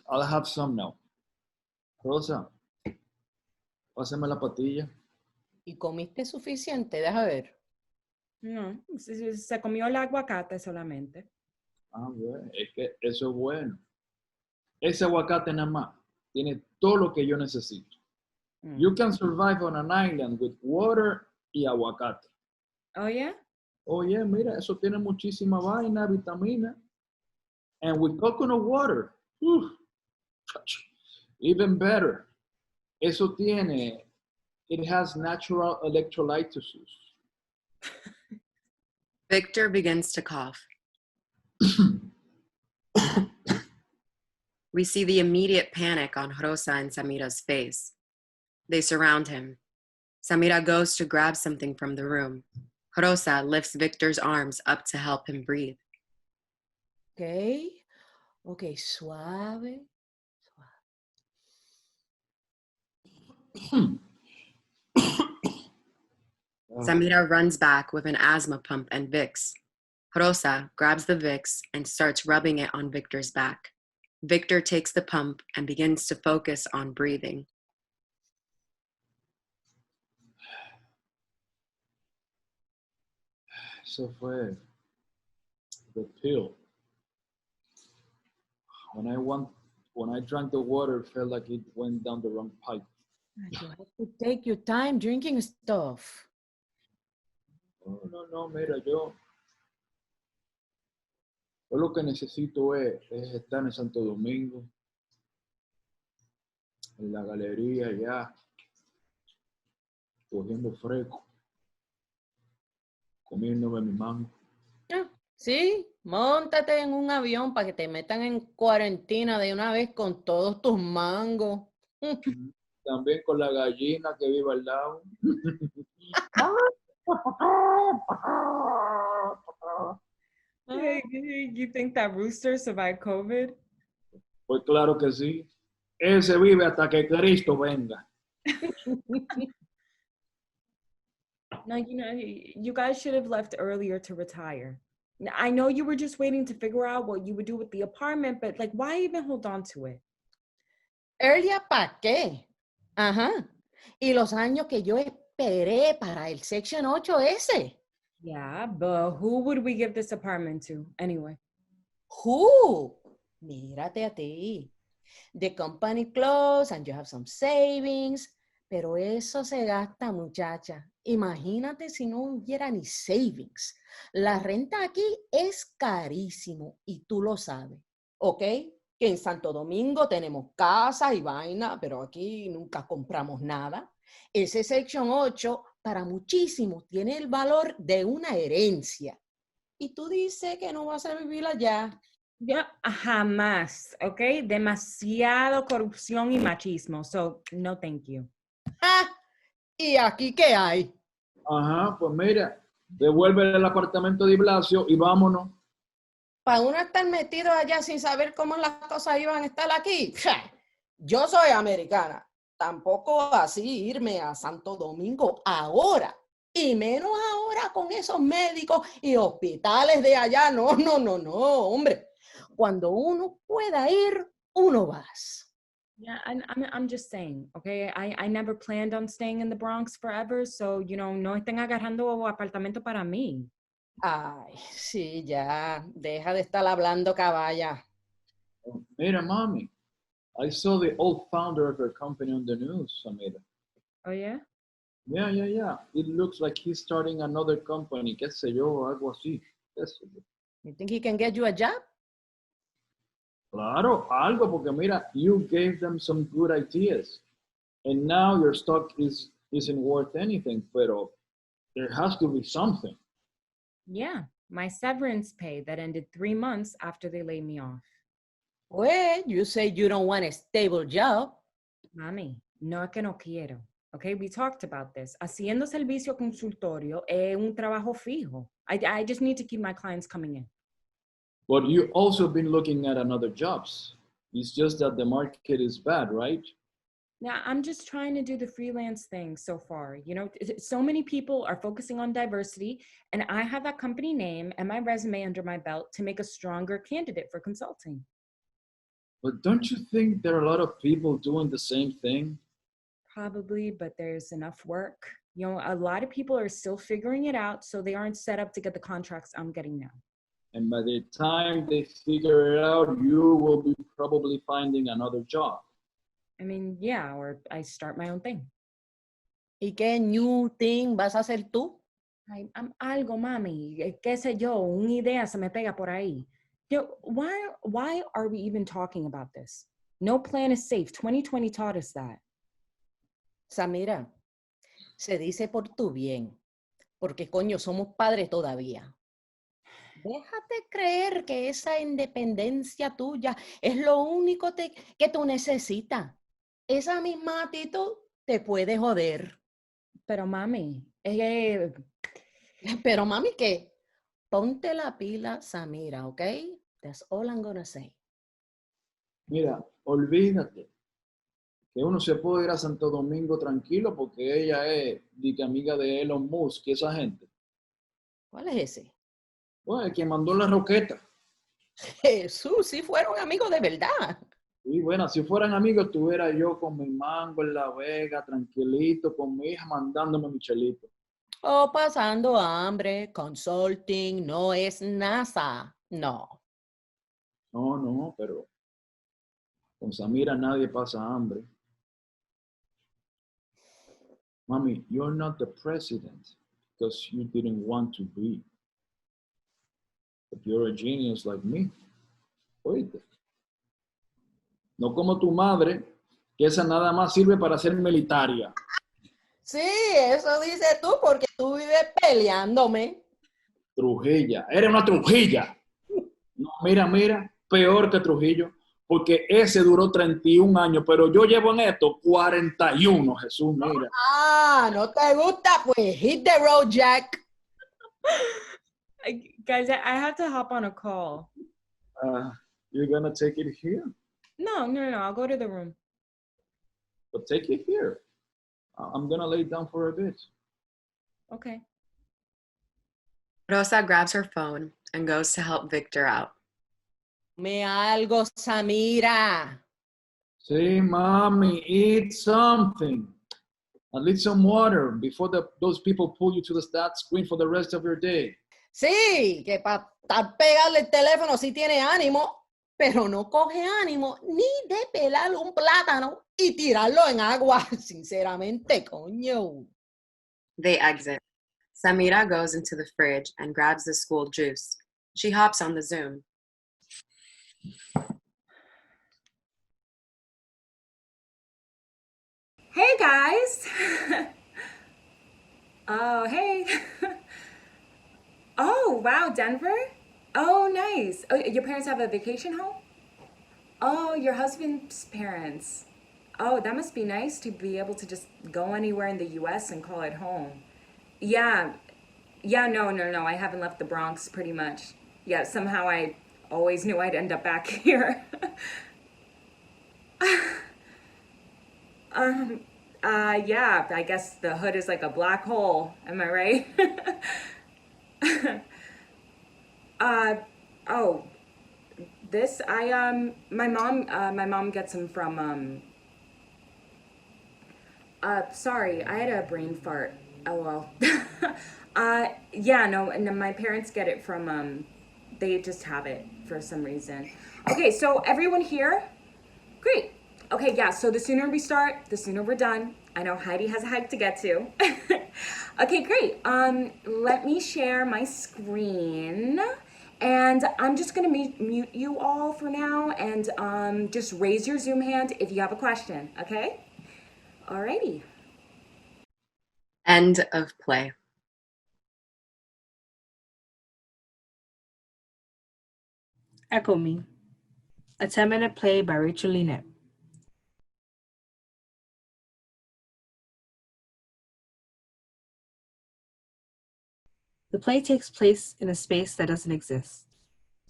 I'll have some now. Rosa, pásame la patilla. ¿Y comiste suficiente? Deja ver. No, se comió el aguacate solamente. Ah, bueno, es que eso es bueno. Ese aguacate nada más tiene todo lo que yo necesito. You can survive on an island with water y aguacate. Oh, yeah? Oh, yeah, mira, eso tiene muchísima vaina, vitamina. And with coconut water, even better. Eso tiene, it has natural electrolytes. Victor begins to cough. We see the immediate panic on Rosa and Samira's face. They surround him. Samira goes to grab something from the room. Rosa lifts Victor's arms up to help him breathe. Okay. Okay, suave. Samira runs back with an asthma pump and Vicks. Rosa grabs the Vicks and starts rubbing it on Victor's back. Victor takes the pump and begins to focus on breathing. Eso fue the pill. When I drank the water, it felt like it went down the wrong pipe. You have to take your time drinking stuff. No, mira, yo lo que necesito es estar en Santo Domingo, en la galería ya, cogiendo fresco, comiéndome mi mango. Sí, móntate en un avión para que te metan en cuarentena de una vez con todos tus mangos. También con la gallina que vive al lado. You think that rooster survived COVID? Pues claro que sí. Ese vive hasta que Cristo venga. No, you guys should have left earlier to retire. I know you were just waiting to figure out what you would do with the apartment, but like, why even hold on to it? ¿Earlier para qué? Ajá. Y los años que yo esperé para el Section 8S. Yeah, but who would we give this apartment to anyway? Who? Mírate a ti. The company closed and you have some savings. Pero eso se gasta, muchacha. Imagínate si no hubiera ni savings. La renta aquí es carísimo y tú lo sabes, ¿ok? Que en Santo Domingo tenemos casa y vaina, pero aquí nunca compramos nada. Ese Section 8 para muchísimos tiene el valor de una herencia. Y tú dices que no vas a vivir allá. Ya, jamás, ¿ok? Demasiado corrupción y machismo, so no thank you. ¿Y aquí qué hay? Ajá, pues mira, devuelve el apartamento de Blasio y vámonos. Para uno estar metido allá sin saber cómo las cosas iban a estar aquí. Yo soy americana. Tampoco así irme a Santo Domingo ahora. Y menos ahora con esos médicos y hospitales de allá. No, hombre. Cuando uno pueda ir, uno va. Yeah, I'm just saying, okay? I never planned on staying in the Bronx forever, so, no estén agarrando apartamento para mí. Ay, sí, ya. Deja de estar hablando caballa. Mira, mami, I saw the old founder of your company on the news, Samira. Oh, yeah? Yeah. It looks like he's starting another company, qué sé yo, algo así. You think he can get you a job? Claro, algo, porque mira, you gave them some good ideas. And now your stock isn't worth anything, pero there has to be something. Yeah, my severance pay that ended 3 months after they laid me off. Well, you say you don't want a stable job. Mami, no es que no quiero. Okay, we talked about this. Haciendo servicio consultorio es un trabajo fijo. I just need to keep my clients coming in. But you also been looking at another jobs. It's just that the market is bad, right? Yeah, I'm just trying to do the freelance thing so far. So many people are focusing on diversity, and I have that company name and my resume under my belt to make a stronger candidate for consulting. But don't you think there are a lot of people doing the same thing? Probably, but there's enough work. A lot of people are still figuring it out, so they aren't set up to get the contracts I'm getting now. And by the time they figure it out, you will be probably finding another job. I mean, yeah, or I start my own thing. ¿Y qué new thing vas a hacer tú? Algo, mami, qué sé yo, una idea se me pega por ahí. Why are we even talking about this? No plan is safe. 2020 taught us that. Samira, se dice por tu bien, porque coño, somos padres todavía. Déjate creer que esa independencia tuya es lo único que tú necesitas. Esa misma actitud te puede joder. Pero mami, Pero mami, ¿qué? Ponte la pila, Samira, ¿ok? That's all I'm gonna say. Mira, olvídate que uno se puede ir a Santo Domingo tranquilo porque ella es amiga de Elon Musk y esa gente. ¿Cuál es ese? Pues el que mandó la roqueta. Jesús, sí fueron amigos de verdad. Y bueno, si fueran amigos, estuviera yo con mi mango en La Vega, tranquilito, con mi hija mandándome mi chelito. O pasando hambre, consulting, no es NASA. No. No, pero con Samira nadie pasa hambre. Mami, you're not the president because you didn't want to be. But you're a genius like me. Oíste. No como tu madre, que esa nada más sirve para ser militaria. Sí, eso dices tú porque tú vives peleándome. Trujilla, eres una Trujilla. No, mira, peor que Trujillo, porque ese duró 31 años, pero yo llevo en esto 41, Jesús, mira. Ah, ¿no te gusta? Pues hit the road, Jack. Guys, I have to hop on a call. You're gonna take it here? No, I'll go to the room. But take it here. I'm gonna lay down for a bit. Okay. Rosa grabs her phone and goes to help Victor out. Me algo, Samira. Sí, mommy, eat something. At least some water before those people pull you to that screen for the rest of your day. Sí, que para estar pegado el teléfono sí tiene ánimo, pero no coge ánimo ni de pelar un plátano y tirarlo en agua, sinceramente, coño. They exit. Samira goes into the fridge and grabs the school juice. She hops on the Zoom. Hey guys! Oh, hey. Oh, wow, Denver? Oh, nice. Oh, your parents have a vacation home? Oh, your husband's parents. Oh, that must be nice to be able to just go anywhere in the US and call it home. Yeah, no, I haven't left the Bronx pretty much. Yeah, somehow I always knew I'd end up back here. Yeah, I guess the hood is like a black hole. Am I right? Oh, this, my mom gets them from, sorry, I had a brain fart. LOL. Yeah, no, my parents get it from, they just have it for some reason. Okay, so everyone here? Great. Okay, yeah, so the sooner we start, the sooner we're done. I know Heidi has a hike to get to. Okay, great. Let me share my screen. And I'm just gonna mute you all for now and just raise your Zoom hand if you have a question, okay? Alrighty. End of play. Echo Me, a 10-minute play by Rachel Linette. The play takes place in a space that doesn't exist,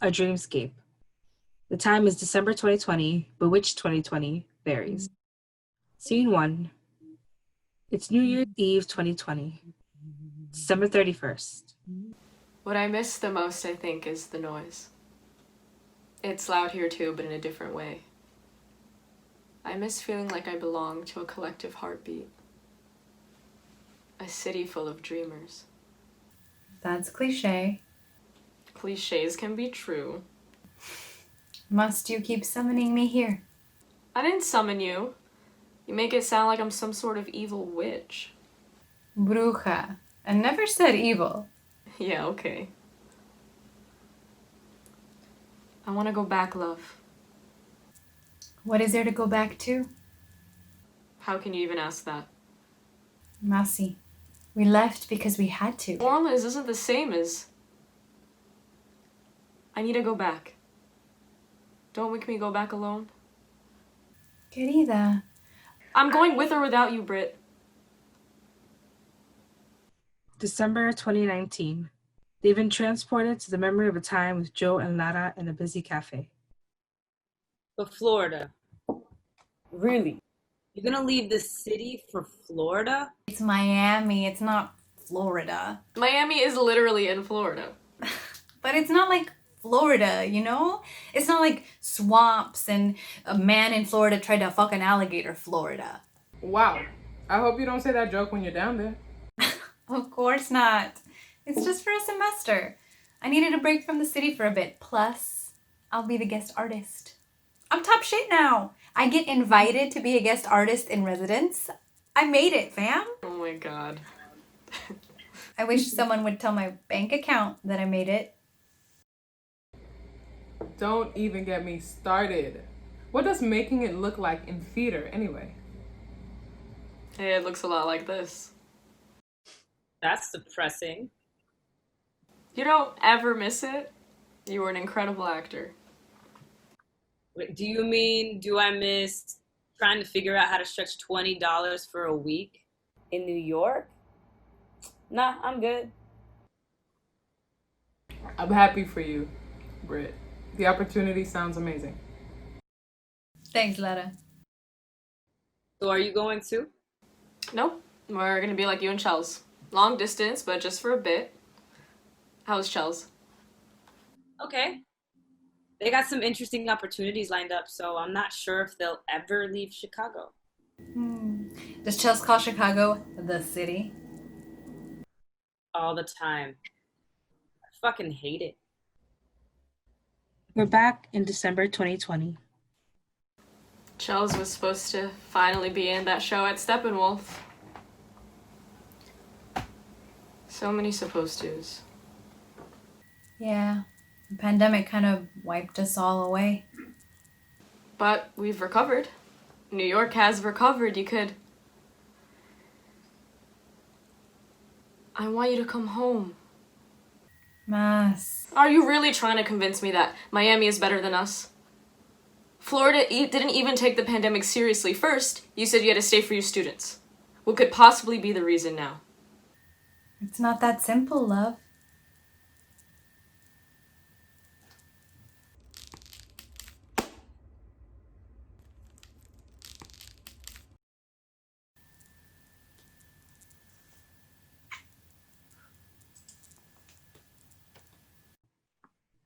a dreamscape. The time is December 2020, but which 2020 varies. Scene 1. It's New Year's Eve 2020, December 31st. What I miss the most, I think, is the noise. It's loud here too, but in a different way. I miss feeling like I belong to a collective heartbeat. A city full of dreamers. That's cliche. Cliches can be true. Must you keep summoning me here? I didn't summon you. You make it sound like I'm some sort of evil witch. Bruja. I never said evil. Yeah, okay. I want to go back, love. What is there to go back to? How can you even ask that? Masi, we left because we had to. Orleans isn't the same as... I need to go back. Don't make me go back alone. Querida. I'm going with or without you, Britt. December 2019. They've been transported to the memory of a time with Joe and Lara in a busy cafe. But Florida. Really? You're gonna leave the city for Florida? It's Miami, it's not Florida. Miami is literally in Florida. But it's not like Florida, you know? It's not like swamps and a man in Florida tried to fuck an alligator, Florida. Wow. I hope you don't say that joke when you're down there. Of course not. It's just for a semester. I needed a break from the city for a bit. Plus, I'll be the guest artist. I'm top shit now. I get invited to be a guest artist in residence. I made it, fam. Oh my god. I wish someone would tell my bank account that I made it. Don't even get me started. What does making it look like in theater anyway? Hey, it looks a lot like this. That's depressing. You don't ever miss it. You were an incredible actor. Wait, do you mean, do I miss trying to figure out how to stretch $20 for a week in New York? Nah, I'm good. I'm happy for you, Britt. The opportunity sounds amazing. Thanks, Lara. So are you going too? Nope. We're gonna be like you and Chels. Long distance, but just for a bit. How's Chels? Okay. They got some interesting opportunities lined up, so I'm not sure if they'll ever leave Chicago. Does Chels call Chicago the city? All the time. I fucking hate it. We're back in December 2020. Chels was supposed to finally be in that show at Steppenwolf. So many supposed tos. Yeah, the pandemic kind of wiped us all away. But we've recovered. New York has recovered. You could... I want you to come home. Mas. Are you really trying to convince me that Miami is better than us? Florida didn't even take the pandemic seriously. First, you said you had to stay for your students. What could possibly be the reason now? It's not that simple, love.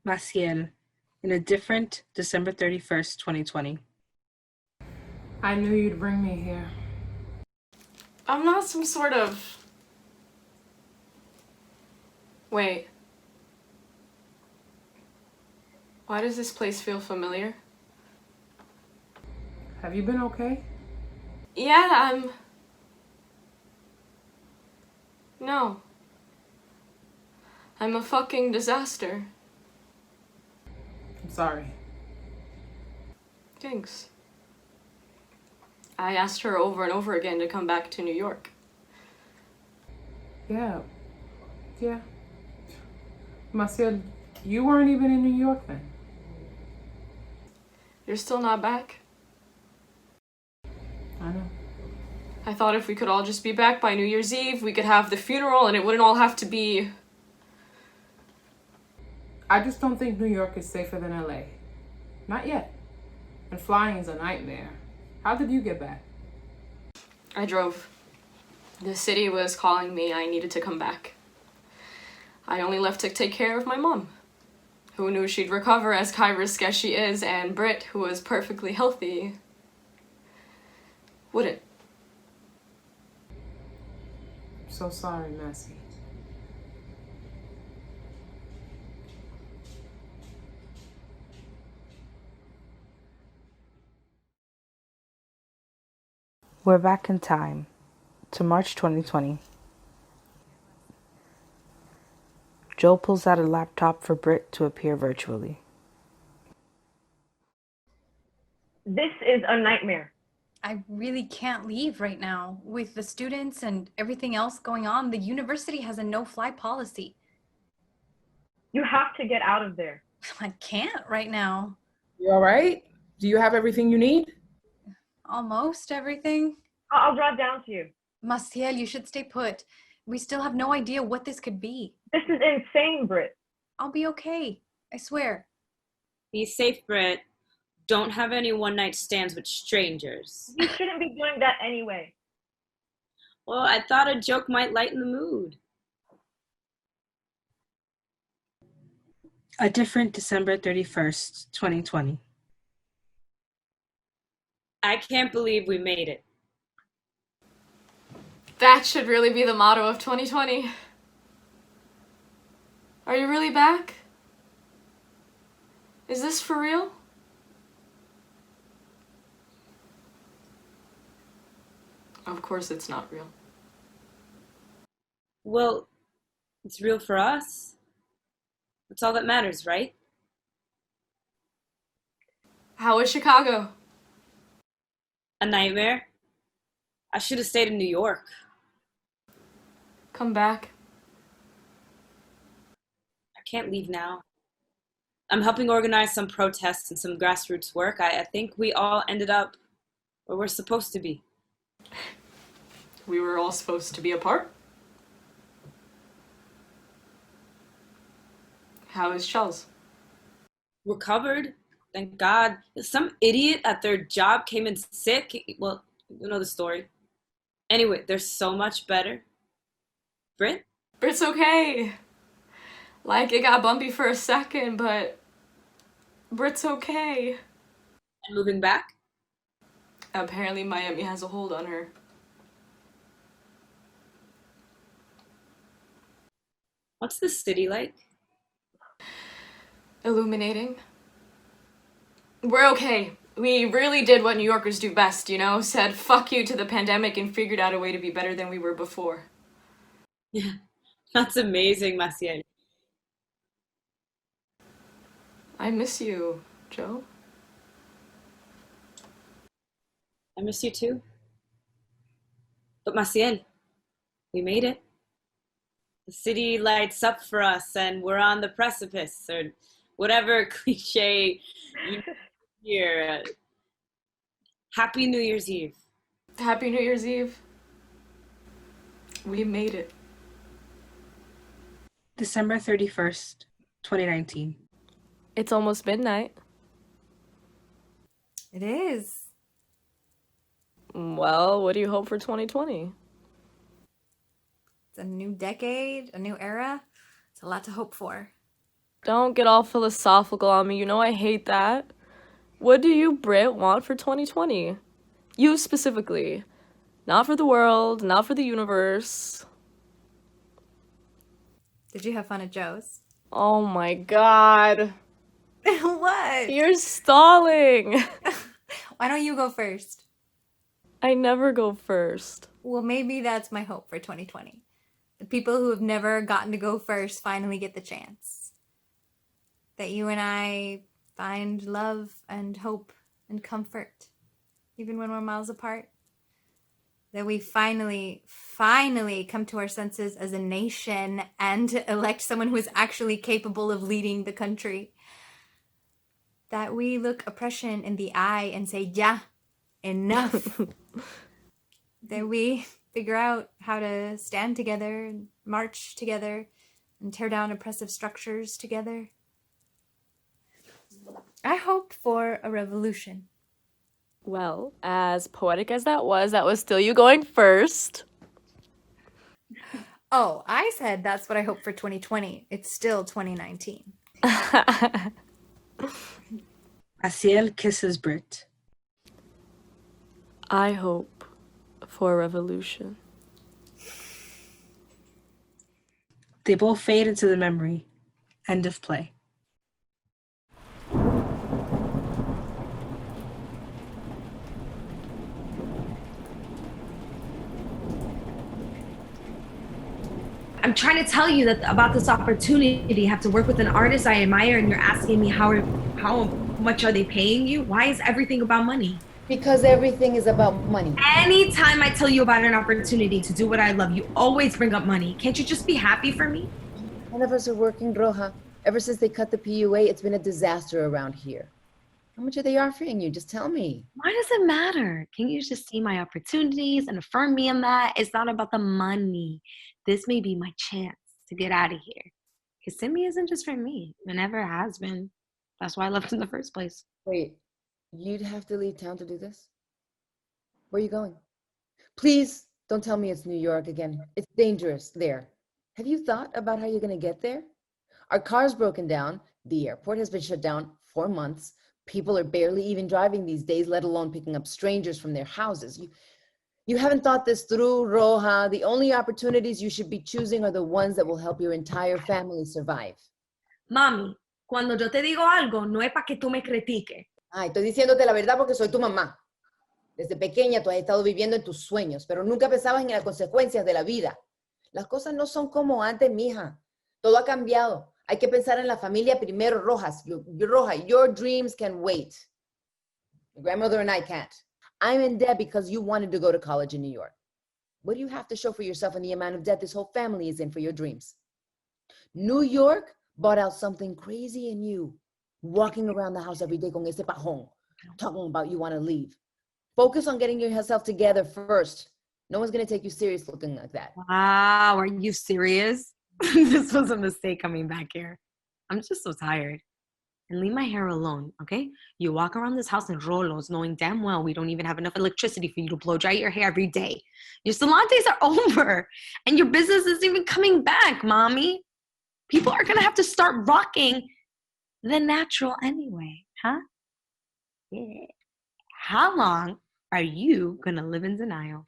Maciel, in a different December 31st, 2020. I knew you'd bring me here. I'm not some sort of... Wait. Why does this place feel familiar? Have you been okay? Yeah, No. I'm a fucking disaster. I'm sorry. Thanks. I asked her over and over again to come back to New York. Yeah. Maciel, you weren't even in New York then. You're still not back? I know. I thought if we could all just be back by New Year's Eve, we could have the funeral and it wouldn't all have to be... I just don't think New York is safer than LA. Not yet. And flying is a nightmare. How did you get back? I drove. The city was calling me. I needed to come back. I only left to take care of my mom. Who knew she'd recover as high risk as she is, and Britt, who was perfectly healthy, wouldn't. I'm so sorry, Massey. We're back in time to March 2020. Joe pulls out a laptop for Britt to appear virtually. This is a nightmare. I really can't leave right now. With the students and everything else going on, the university has a no-fly policy. You have to get out of there. I can't right now. You all right? Do you have everything you need? Almost everything. I'll drive down to you. Maciel, you should stay put. We still have no idea what this could be. This is insane, Britt. I'll be okay. I swear. Be safe, Britt. Don't have any one-night stands with strangers. You shouldn't be doing that anyway. Well, I thought a joke might lighten the mood. A different December 31st, 2020. I can't believe we made it. That should really be the motto of 2020. Are you really back? Is this for real? Of course it's not real. Well, it's real for us. That's all that matters, right? How was Chicago? A nightmare. I should have stayed in New York. Come back. I can't leave now. I'm helping organize some protests and some grassroots work. I think we all ended up where we're supposed to be. We were all supposed to be apart. How is Chels? Recovered, thank God. Some idiot at their job came in sick. Well, you know the story. Anyway, they're so much better. Britt? Britt's okay. Like, it got bumpy for a second, but Britt's okay. And moving back? Apparently Miami has a hold on her. What's the city like? Illuminating. We're okay. We really did what New Yorkers do best, you know? Said fuck you to the pandemic and figured out a way to be better than we were before. Yeah, that's amazing, Maciel. I miss you, Joe. I miss you too. But Maciel, we made it. The city lights up for us and we're on the precipice, or whatever cliche you hear. Happy New Year's Eve. Happy New Year's Eve. We made it. December 31st, 2019. It's almost midnight. It is. Well, what do you hope for 2020? It's a new decade, a new era. It's a lot to hope for. Don't get all philosophical on me. You know I hate that. What do you, Britt, want for 2020? You specifically. Not for the world, not for the universe. Did you have fun at Joe's? Oh my god. What? You're stalling. Why don't you go first? I never go first. Well, maybe that's my hope for 2020. The people who have never gotten to go first finally get the chance. That you and I find love and hope and comfort, even when we're miles apart. That we finally come to our senses as a nation and elect someone who is actually capable of leading the country. That we look oppression in the eye and say, yeah, enough. That we figure out how to stand together and march together and tear down oppressive structures together. I hope for a revolution. Well, as poetic as that was still you going first. Oh, I said that's what I hope for 2020. It's still 2019. Asiel kisses Britt. I hope for a revolution. They both fade into the memory. End of play. I'm trying to tell you that about this opportunity to have to work with an artist I admire, and you're asking me how much are they paying you? Why is everything about money? Because everything is about money. Anytime I tell you about an opportunity to do what I love, you always bring up money. Can't you just be happy for me? None of us are working, Roja. Ever since they cut the PUA, it's been a disaster around here. How much are they offering you? Just tell me. Why does it matter? Can't you just see my opportunities and affirm me in that? It's not about the money. this may be my chance to get out of here. Kissimmee isn't just for me. It never has been. That's why I left in the first place. Wait, you'd have to leave town to do this? Where are you going? Please don't tell me it's New York again. It's dangerous there. Have you thought about how you're going to get there? Our car's broken down. The airport has been shut down for months. People are barely even driving these days, let alone picking up strangers from their houses. You haven't thought this through, Roja. The only opportunities you should be choosing are the ones that will help your entire family survive. Mami, cuando yo te digo algo, no es para que tú me critiques. Ay, estoy diciéndote la verdad porque soy tu mamá. Desde pequeña tú has estado viviendo en tus sueños, pero nunca pensabas en las consecuencias de la vida. Las cosas no son como antes, mija. Todo ha cambiado. Hay que pensar en la familia primero, Roja, your dreams can wait. Your grandmother and I can't. I'm in debt because you wanted to go to college in New York. What do you have to show for yourself in the amount of debt this whole family is in for your dreams? New York bought out something crazy in you. Walking around the house every day con ese pajón, talking about you want to leave. Focus on getting yourself together first. No one's going to take you serious looking like that. Wow, are you serious? This was a mistake coming back here. I'm just so tired. And leave my hair alone, okay? You walk around this house in rolos knowing damn well we don't even have enough electricity for you to blow dry your hair every day. Your salon days are over and your business isn't even coming back, mommy. People are gonna have to start rocking the natural anyway, huh? Yeah. How long are you gonna live in denial?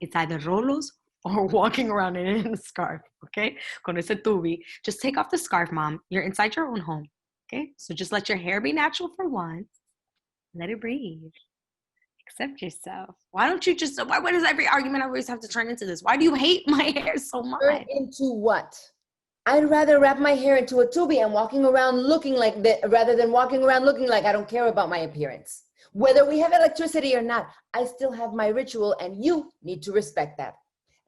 It's either rolos or walking around in a scarf, okay? Con ese tubi. Just take off the scarf, Mom. You're inside your own home, okay? So just let your hair be natural for once. Let it breathe. Accept yourself. Why does every argument always have to turn into this? Why do you hate my hair so much? Turn into what? I'd rather wrap my hair into a tubi and walking around looking like that rather than walking around looking like I don't care about my appearance. Whether we have electricity or not, I still have my ritual and you need to respect that.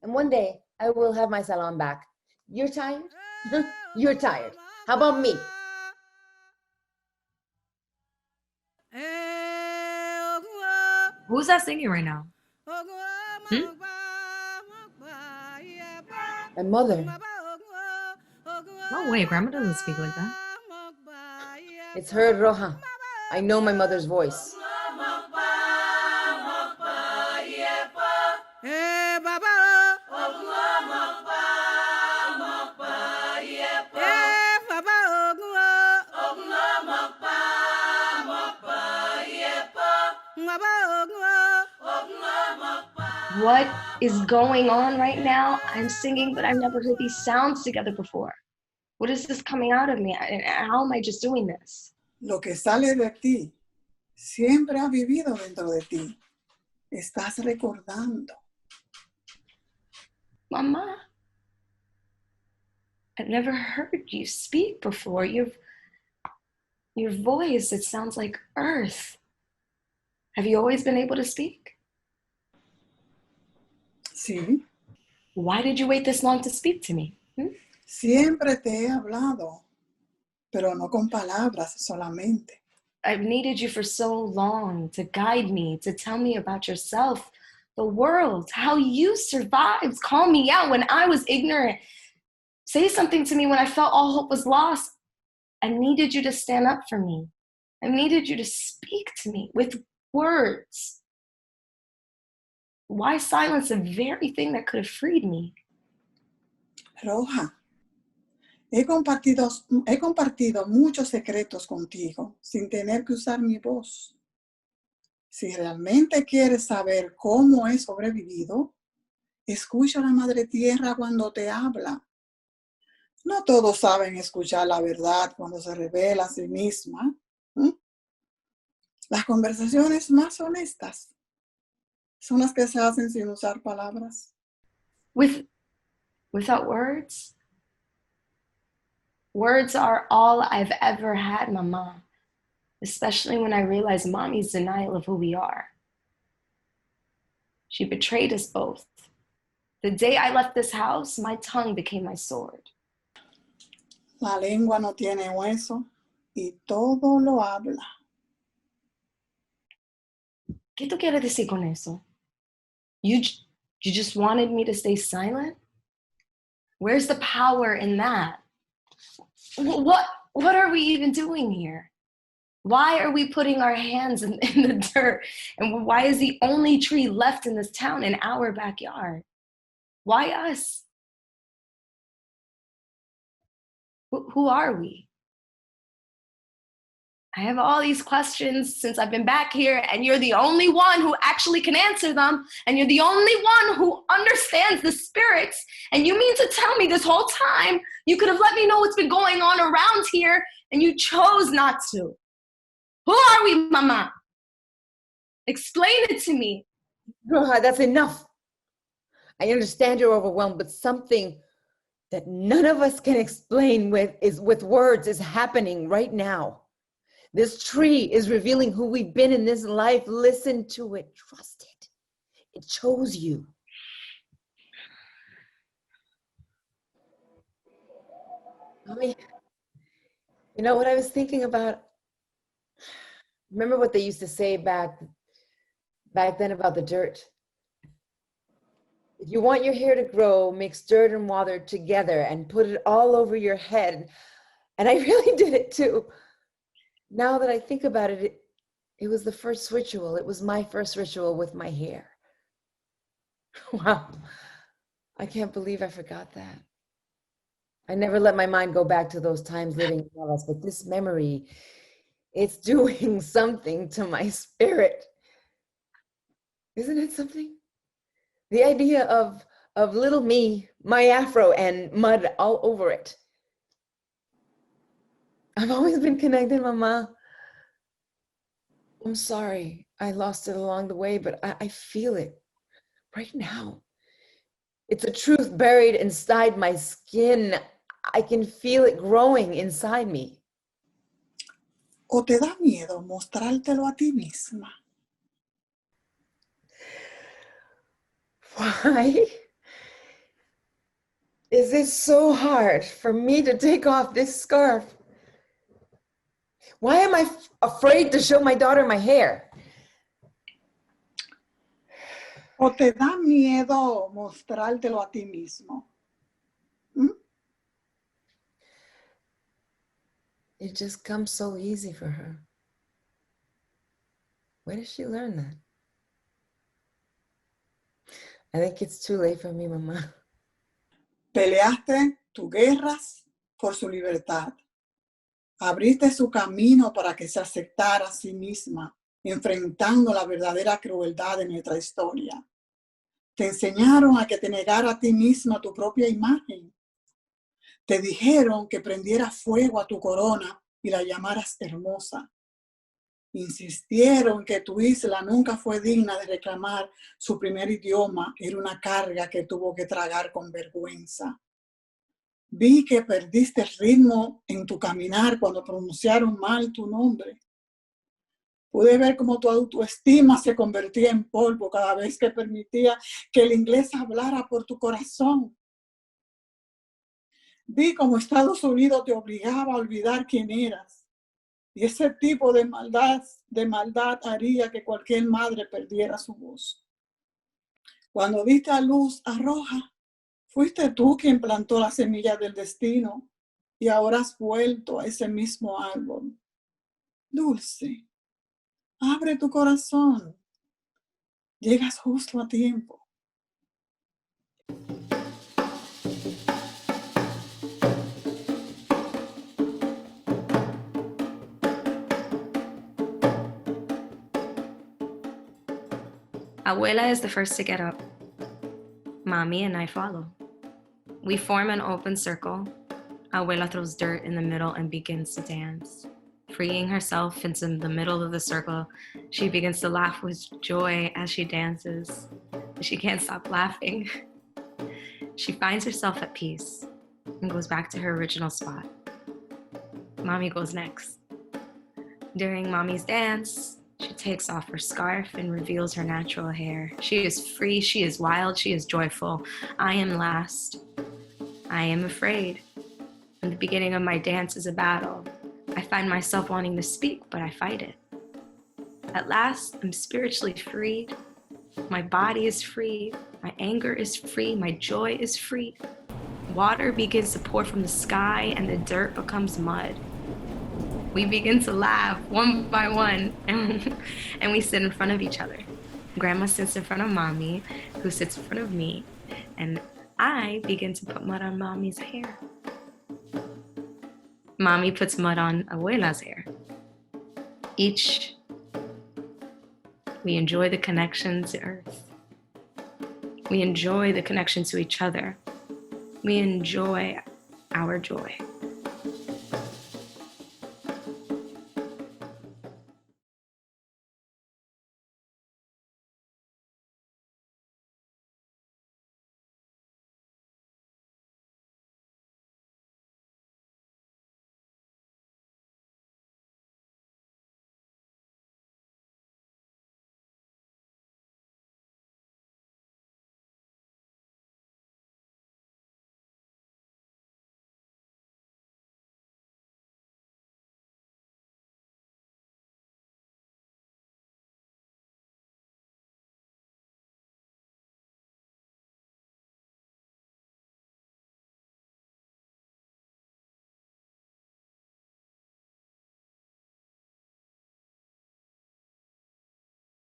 And one day I will have my salon back. You're tired? You're tired. How about me? Who's that singing right now? My mother. No way, Grandma doesn't speak like that. It's her, Roja. I know my mother's voice. What is going on right now? I'm singing, but I've never heard these sounds together before. What is this coming out of me? And how am I just doing this? Lo que sale de ti siempre ha vivido dentro de ti. Estás recordando. Mama, I've never heard you speak before. Your voice, it sounds like earth. Have you always been able to speak? Sí. Why did you wait this long to speak to me? Siempre te he hablado, pero no con palabras solamente. I've needed you for so long to guide me, to tell me about yourself, the world, how you survived. Call me out when I was ignorant. Say something to me when I felt all hope was lost. I needed you to stand up for me. I needed you to speak to me with words. Why silence the very thing that could have freed me? Roja, he compartido muchos secretos contigo sin tener que usar mi voz. Si realmente quieres saber cómo he sobrevivido, escucha a la Madre Tierra cuando te habla. No todos saben escuchar la verdad cuando se revela a sí misma. Las conversaciones más honestas son las que se hacen sin usar palabras. Without words? Words are all I've ever had, Mama. Especially when I realized Mommy's denial of who we are. She betrayed us both. The day I left this house, my tongue became my sword. La lengua no tiene hueso y todo lo habla. ¿Qué tú quieres decir con eso? You just wanted me to stay silent? Where's the power in that? What are we even doing here? Why are we putting our hands in the dirt? And why is the only tree left in this town in our backyard? Why us? Who are we? I have all these questions since I've been back here, and you're the only one who actually can answer them, and you're the only one who understands the spirits, and you mean to tell me this whole time you could have let me know what's been going on around here, and you chose not to. Who are we, Mama? Explain it to me. Roja, that's enough. I understand you're overwhelmed, but something that none of us can explain with words is happening right now. This tree is revealing who we've been in this life. Listen to it. Trust it. It chose you. Mommy, you know what I was thinking about? Remember what they used to say back then about the dirt? If you want your hair to grow, mix dirt and water together and put it all over your head. And I really did it too. Now that I think about it, it was the first ritual. It was my first ritual with my hair. Wow. I can't believe I forgot that. I never let my mind go back to those times living in Dallas, but this memory, it's doing something to my spirit. Isn't it something? The idea of little me, my Afro, and mud all over it. I've always been connected, Mama. I'm sorry I lost it along the way, but I feel it right now. It's a truth buried inside my skin. I can feel it growing inside me. ¿O te da miedo mostrártelo a ti misma? Why is it so hard for me to take off this scarf? Why am I afraid to show my daughter my hair? ¿O te da miedo mostrártelo a ti mismo? It just comes so easy for her. Where did she learn that? I think it's too late for me, Mama. Peleaste tus guerras por su libertad. Abriste su camino para que se aceptara a sí misma, enfrentando la verdadera crueldad de nuestra historia. Te enseñaron a que te negara a ti misma tu propia imagen. Te dijeron que prendieras fuego a tu corona y la llamaras hermosa. Insistieron que tu isla nunca fue digna de reclamar su primer idioma. Era una carga que tuvo que tragar con vergüenza. Vi que perdiste el ritmo en tu caminar cuando pronunciaron mal tu nombre. Pude ver cómo tu autoestima se convertía en polvo cada vez que permitía que el inglés hablara por tu corazón. Vi cómo Estados Unidos te obligaba a olvidar quién eras. Y ese tipo de maldad haría que cualquier madre perdiera su voz. Cuando diste a luz a Roja, fuiste tú quien plantó la semilla del destino y ahora has vuelto a ese mismo árbol. Dulce, abre tu corazón. Llegas justo a tiempo. Abuela is the first to get up. Mommy and I follow. We form an open circle. Abuela throws dirt in the middle and begins to dance. Freeing herself into the middle of the circle, she begins to laugh with joy as she dances. She can't stop laughing. She finds herself at peace and goes back to her original spot. Mommy goes next. During Mommy's dance, she takes off her scarf and reveals her natural hair. She is free, she is wild, she is joyful. I am last. I am afraid. In the beginning of my dance is a battle. I find myself wanting to speak, but I fight it. At last, I'm spiritually freed. My body is free. My anger is free. My joy is free. Water begins to pour from the sky and the dirt becomes mud. We begin to laugh one by one and we sit in front of each other. Grandma sits in front of mommy, who sits in front of me, and I begin to put mud on mommy's hair. Mommy puts mud on abuela's hair. Each, we enjoy the connection to earth. We enjoy the connection to each other. We enjoy our joy.